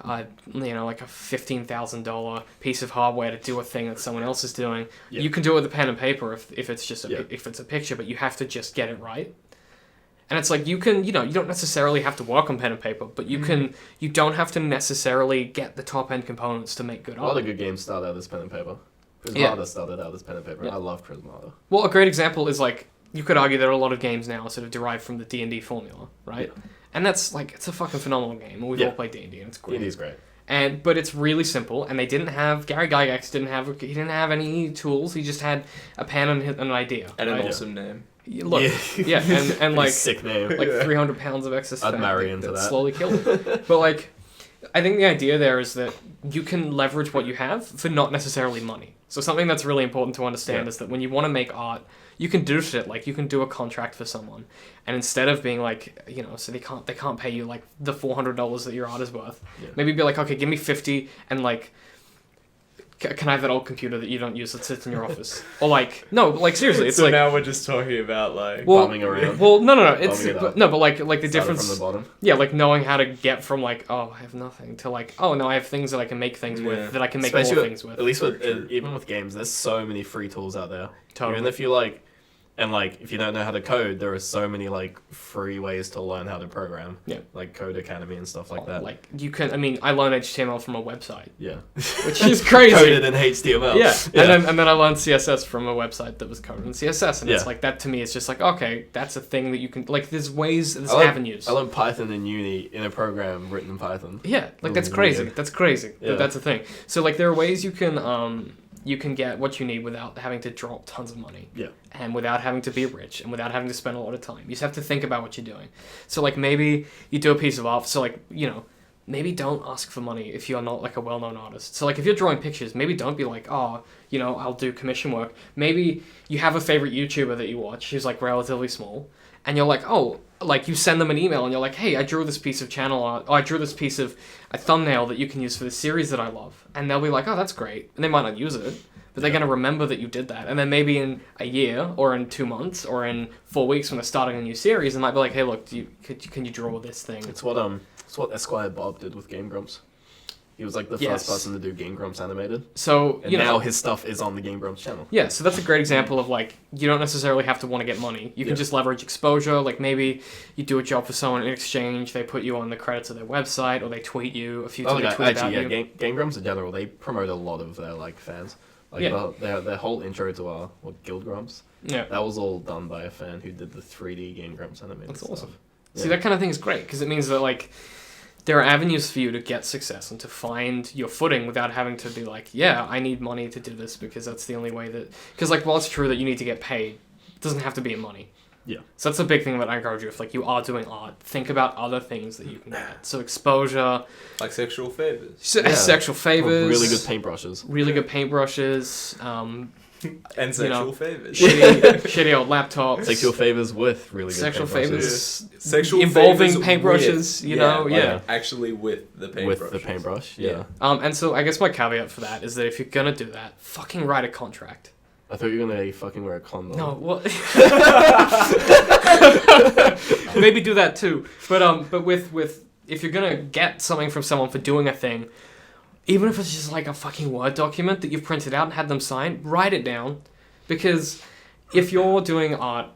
like a $15,000 piece of hardware to do a thing that someone else is doing. Yeah. You can do it with a pen and paper if it's just Yeah. if it's a picture, but you have to just get it right. And it's like you can, you don't necessarily have to work on pen and paper, but you don't have to necessarily get the top end components to make good A art. lot of good games start out as pen and paper. Prismata Yeah. started out as pen and paper. Yeah. I love Prismata. Well, a great example is like you could argue that a lot of games now are sort of derived from the D&D formula, right? Yeah. And that's like it's a fucking phenomenal game, and we've Yeah. all played D&D, and it's great. D&D's great. But it's really simple, and they didn't have Gary Gygax didn't have any tools. He just had a pen and an idea. And an right? awesome name. Look, yeah, and Pretty like sick name. like 300 pounds of excess I'd fat marry that into that. slowly killed him. But like, I think the idea there is that you can leverage what you have for not necessarily money. So something that's really important to understand is that when you want to make art, you can do shit like you can do a contract for someone, and instead of being like, so they can't pay you like the $400 that your art is worth. Yeah. Maybe be like, okay, give me 50, and like, can I have that old computer that you don't use that sits in your office? Or like, no, like seriously, it's so like now we're just talking about like bumming around. Well, no, it's Bumming it up. but like the Started difference. from the bottom. Yeah, like knowing how to get from like, oh, I have nothing to like, oh no, I have things that I can make things with, that I can make Especially more things with. At least with even with games, there's so many free tools out there. Totally. Even if you like, and like if you don't know how to code, there are so many like free ways to learn how to program. Yeah. Like Code Academy and stuff like that. Like you can, I mean, I learned HTML from a website, Yeah. which is crazy. Coded in HTML. Yeah. And then I learned CSS from a website that was coded in CSS, and it's Yeah. like that to me. It's just like, okay, that's a thing that you can like. There's ways, there's I avenues. learned Python in uni in a program written in Python. Yeah, like that's Ooh, crazy. weird. That's crazy. Yeah. That's a thing. So like there are ways you can get what you need without having to drop tons of money. Yeah. And without having to be rich and without having to spend a lot of time. You just have to think about what you're doing. So like maybe you do a piece of art. So like, maybe don't ask for money if you're not like a well-known artist. So like if you're drawing pictures, maybe don't be like, oh, I'll do commission work. Maybe you have a favorite YouTuber that you watch who's like relatively small, and you're like, oh, like you send them an email and you're like, hey, I drew this piece of channel art, or I drew this piece of a thumbnail that you can use for the series that I love. And they'll be like, oh, that's great. And they might not use it, but they're going to remember that you did that. And then maybe in a year or in 2 months or in 4 weeks when they're starting a new series, they might be like, hey, look, can you draw this thing? It's what Esquire Bob did with Game Grumps. He was like the Yes. first person to do Game Grumps animated. So, And now his stuff is on the Game Grumps channel. Yeah, so that's a great example of like, you don't necessarily have to want to get money. You can Yeah. just leverage exposure. Like maybe you do a job for someone in exchange, they put you on the credits of their website, or they tweet you a few times. They tweet about you. Game Grumps in general, they promote a lot of their like fans. Like Yeah. their whole intro to Guild Grumps. Yeah. That was all done by a fan who did the 3D Game Grumps animated That's stuff. awesome. Yeah. See, that kind of thing is great because it means that like there are avenues for you to get success and to find your footing without having to be like, yeah, I need money to do this because that's the only way that. Because like, while it's true that you need to get paid, it doesn't have to be in money. Yeah. So that's a big thing that I encourage you. If like you are doing art, think about other things that you can get. So exposure, like sexual favors sexual favors, Really good paintbrushes. really good paintbrushes, and sexual favors. shitty old laptops, Sexual favors with really good sexual paintbrushes. favors, Sexual involving favors paintbrushes. with- You know, like, yeah. actually with the paintbrush. With the paintbrush, yeah. And so I guess my caveat for that is that if you're gonna do that, fucking write a contract. I thought you were gonna fucking wear a condom. No, what? Maybe do that too. But with if you're gonna get something from someone for doing a thing, even if it's just like a fucking Word document that you've printed out and had them sign, write it down, because if you're doing art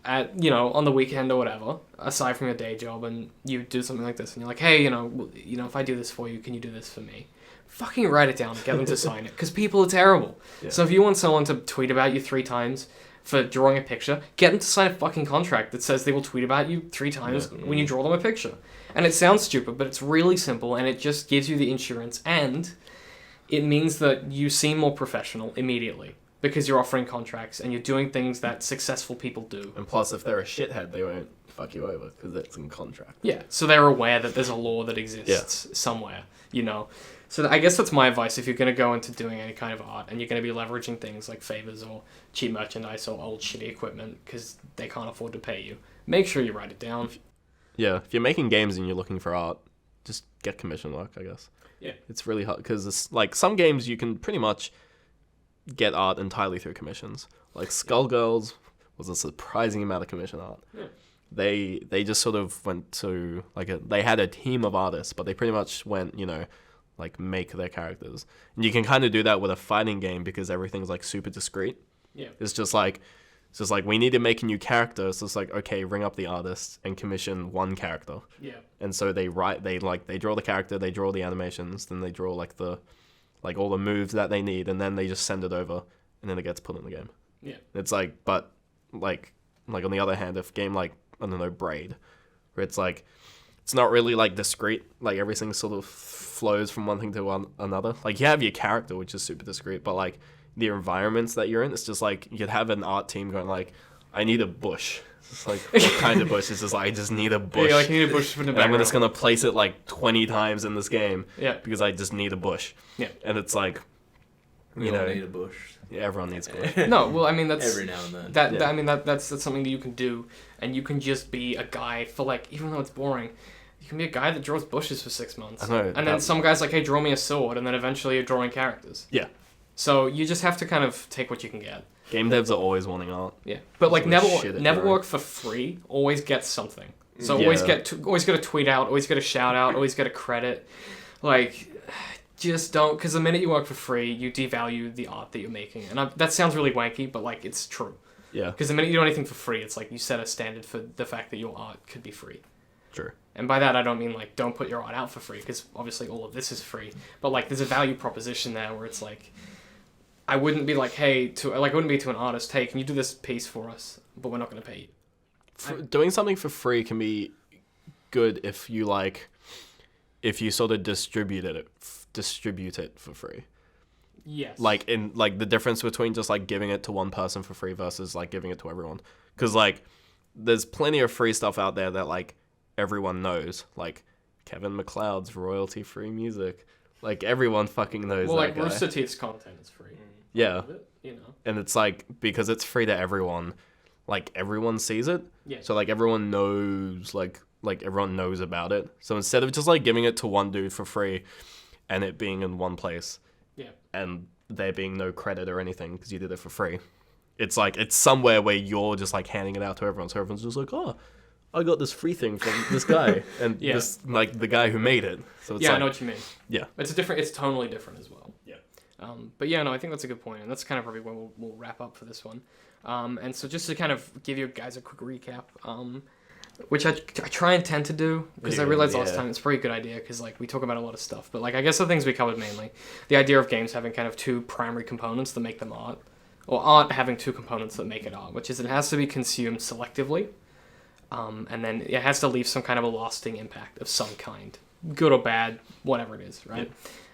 at on the weekend or whatever, aside from your day job, and you do something like this, and you're like, hey, if I do this for you, can you do this for me? Fucking write it down, get them to sign it, because people are terrible. Yeah. So if you want someone to tweet about you 3 times for drawing a picture, get them to sign a fucking contract that says they will tweet about you 3 times when you draw them a picture. And it sounds stupid, but it's really simple, and it just gives you the insurance, and it means that you seem more professional immediately, because you're offering contracts, and you're doing things that successful people do. And plus, if they're a shithead, they won't fuck you over because it's in contract. Yeah, so they're aware that there's a law that exists somewhere, So I guess that's my advice if you're going to go into doing any kind of art and you're going to be leveraging things like favors or cheap merchandise or old shitty equipment because they can't afford to pay you. Make sure you write it down. Yeah, if you're making games and you're looking for art, just get commission work, I guess. Yeah. It's really hard because it's like some games you can pretty much get art entirely through commissions. Like Skullgirls was a surprising amount of commission art. Yeah. They just sort of went to they had a team of artists, but they pretty much went, like make their characters. And you can kind of do that with a fighting game because everything's like super discreet. Yeah. It's just like we need to make a new character. So it's like, okay, ring up the artist and commission one character. Yeah. And so they draw the character, they draw the animations, then they draw all the moves that they need, and then they just send it over, and then it gets put in the game. Yeah. It's like, but like on the other hand, if a game like, I don't know, Braid, where it's like, it's not really like discrete, like everything sort of flows from one thing to another. Like you have your character, which is super discrete, but like the environments that you're in, it's just like you could have an art team going like, I need a bush. It's like, what kind of bush? It's just like, I just need a bush. Yeah, like you need a bush in the and background. I'm just gonna place it like 20 times in this game. Yeah. Because I just need a bush. Yeah. And it's like, We all need a bush. yeah, everyone needs a bush. No, well, I mean that's Every now and then. Yeah. I mean that's something that you can do, and you can just be a guy for like, even though it's boring, you can be a guy that draws bushes for 6 months. I know, and then some guy's like, hey, draw me a sword, and then eventually you're drawing characters. Yeah. So you just have to kind of take what you can get. Game devs are always wanting art. Yeah, but like So never shit at never drawing. work for free. Always get something. So Yeah. always get a tweet out. Always get a shout out. Always get a credit. Like, just don't, because the minute you work for free, you devalue the art that you're making. And that sounds really wanky, but like it's true. Yeah. Because the minute you do anything for free, it's like you set a standard for the fact that your art could be free. True. And by that, I don't mean like don't put your art out for free, because obviously all of this is free. But like there's a value proposition there where it's like, I wouldn't be like, hey, I wouldn't be to an artist, hey, can you do this piece for us? But we're not going to pay you. Doing something for free can be good if you sort of distribute it for free. Yes. Like the difference between just like giving it to one person for free versus like giving it to everyone. Because like there's plenty of free stuff out there that like everyone knows, like Kevin MacLeod's royalty free music. Like everyone fucking knows. Well, that like guy. Rooster Teeth's content is free. Yeah. You know. And it's like, because it's free to everyone, like everyone sees it. Yeah. So like everyone knows, like everyone knows about it. So instead of just like giving it to one dude for free and it being in one place, Yeah. and there being no credit or anything because you did it for free, it's like it's somewhere where you're just like handing it out to everyone. So everyone's just like, oh, I got this free thing from this guy and Yeah. this like the guy who made it. So it's Yeah, like, I know what you mean. yeah. It's totally different as well. Yeah. But yeah, no, I think that's a good point, and that's kind of probably where we'll wrap up for this one. And so just to kind of give you guys a quick recap, which I try and tend to do, because I realized last time it's a pretty good idea, because like we talk about a lot of stuff, but like I guess the things we covered mainly, the idea of games having kind of two primary components that make them art, or art having two components that make it art, which is it has to be consumed selectively, and then it has to leave some kind of a lasting impact of some kind, good or bad, whatever it is, right?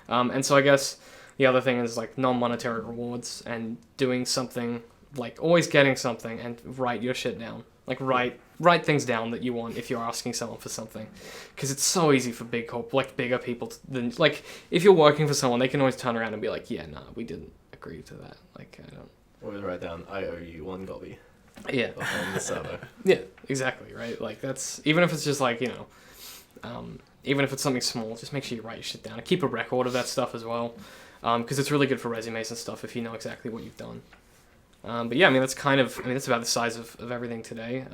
Yeah. And so I guess the other thing is like non-monetary rewards and doing something, like always getting something and write your shit down. Like write things down that you want if you're asking someone for something, because it's so easy for bigger people than like if you're working for someone, they can always turn around and be like, yeah, nah, we didn't agree to that. Like I don't. Always write down, I owe you 1 gobbie Yeah. on the server. Yeah, exactly, right? Like that's, even if it's just like, even if it's something small, just make sure you write your shit down and keep a record of that stuff as well, because it's really good for resumes and stuff if you know exactly what you've done. But yeah, that's about the size of everything today.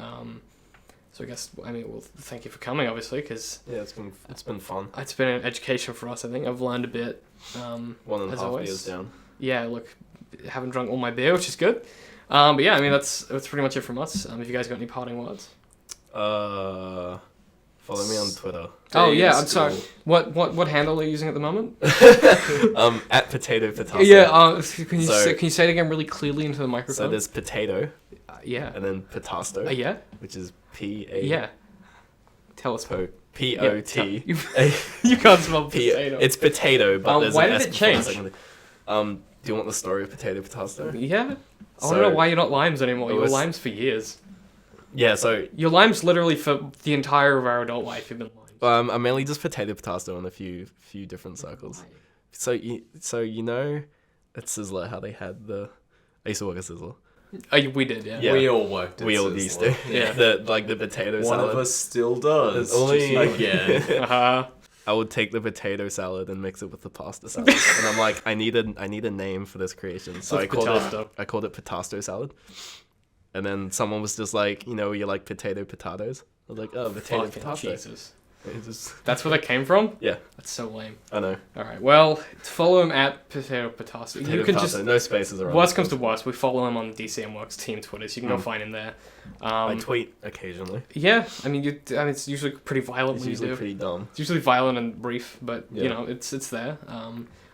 So I guess, well, thank you for coming, obviously, because Yeah, it's been fun. it's been an education for us, I think. I've learned a bit. 1.5 years down. Yeah, look, haven't drunk all my beer, which is good. But yeah, that's pretty much it from us. If you guys got any parting words? Follow me on Twitter. Oh yeah, I'm sorry. What handle are you using at the moment? At Potato. Yeah. Can you So- can you say it again really clearly into the microphone? So there's Potato, Yeah. and then Potasto, Yeah. which is P-A... Yeah. Tell us. P-O-T. You can't spell potato. It's Potato, but there's why an did S it before the change? second. Do you want the story of Potasto? Yeah. I want to So- know why you're not Limes anymore. it You were was- Limes for years. Yeah, so You're Limes literally for the entire of our adult life. You've been Limes. I'm mainly just Potasto in a few different circles. So you know at Sizzler how they had I used to work at Sizzler. We did, yeah. Yeah. We all worked at We all Sizzler. used to. Yeah. The potato One salad. of us still does. It's only- Just again. I would take the potato salad and mix it with the pasta salad, and I'm like, I need a name for this creation, so What's I Potasto? called it Potasto salad. And then someone was just like, you like potatoes? I was like, oh, potato Fucking potato. Jesus. It just, That's where that came from? yeah, That's so lame. I know. All right. Well, follow him at Potato. Potato You can potato, just. no spaces around. Worst comes to worst, we follow him on DCM Works team Twitters. You can go find him there. I tweet occasionally. Yeah, it's usually pretty violent It's when you usually do. pretty dumb. It's usually violent and brief, but Yeah. it's there.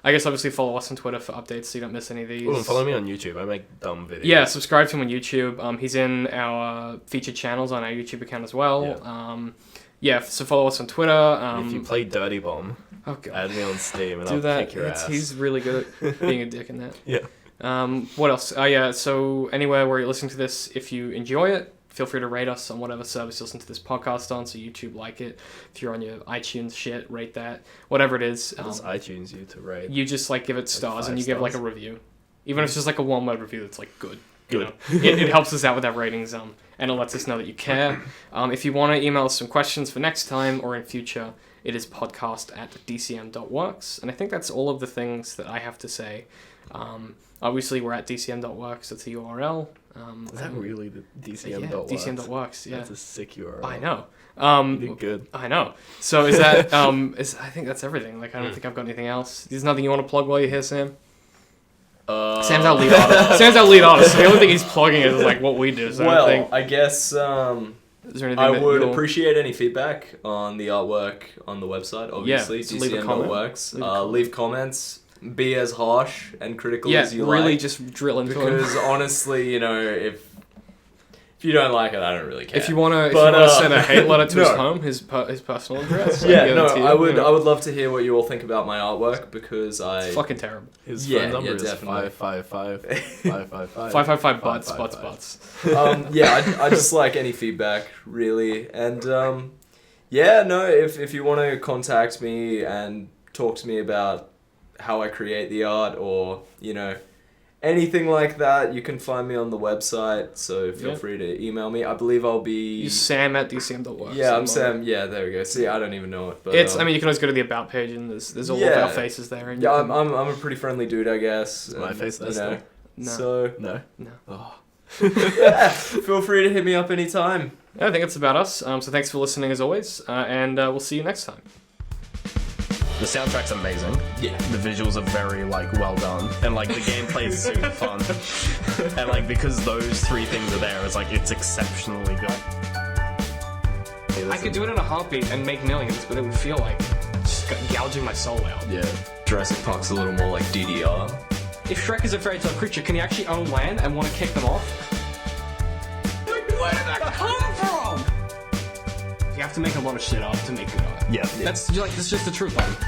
I guess obviously follow us on Twitter for updates so you don't miss any of these. Ooh, and follow me on YouTube. I make dumb videos. Yeah, subscribe to him on YouTube. He's in our featured channels on our YouTube account as well. Yeah. So follow us on Twitter. If you play Dirty Bomb, oh god, add me on Steam and do I'll that. kick your ass. He's really good at being a dick in that. Yeah. What else? Oh yeah, so anywhere where you're listening to this, if you enjoy it, feel free to rate us on whatever service you listen to this podcast on. So YouTube, like it. If you're on your iTunes shit, rate that. Whatever it is. What does iTunes you to rate? You just like give it stars and you give like a review. Even if it's just like a one-word review that's like good. You know? It helps us out with our ratings, and it lets us know that you care. If you want to email us some questions for next time or in future, it is podcast@dcm.works. And I think that's all of the things that I have to say. Obviously, we're at dcm.works. That's the URL. Is that really the DCM.works? Yeah, DCM.works, yeah. That's a sick URL. I know. You did good. I know. So is that, I think that's everything. Like, I don't think I've got anything else. There's nothing you want to plug while you're here, Sam? Sam's our lead artist. So the only thing he's plugging is like what we do. So I guess is there anything I would appreciate any feedback on the artwork on the website. Obviously, so leave a DCM.works. Leave comments. Be as harsh and critical as you really like. just drill into it. Because honestly, you know, if you don't like it, I don't really care. If you want to send a hate letter to his home, his personal address. I would love to hear what you all think about my artwork because it's fucking terrible. His phone number is definitely. 555 butts. I just like any feedback really, and if you want to contact me and talk to me about how I create the art or, you know, anything like that, you can find me on the website, so feel free to email me. I believe I'll be... You're Sam at DCM.works. Yeah, I'm Sam. Yeah, there we go. See, I don't even know it. But, I mean, you can always go to the About page and there's all of our faces there. And I'm a pretty friendly dude, I guess. Is my face there still? No. So... No? Oh. Feel free to hit me up anytime. I think it's about us. So thanks for listening as always, and we'll see you next time. The soundtrack's amazing. Yeah. The visuals are very, like, well done. And, like, the gameplay is super fun. And, like, because those three things are there, it's, like, it's exceptionally good. I could do it in a heartbeat and make millions, but it would feel like just gouging my soul out. Yeah. Jurassic Park's a little more like DDR. If Shrek is a fairy tale creature, can he actually own land and want to kick them off? Where did that come from? You have to make a lot of shit up to make good art. Yeah. That's just the truth of it.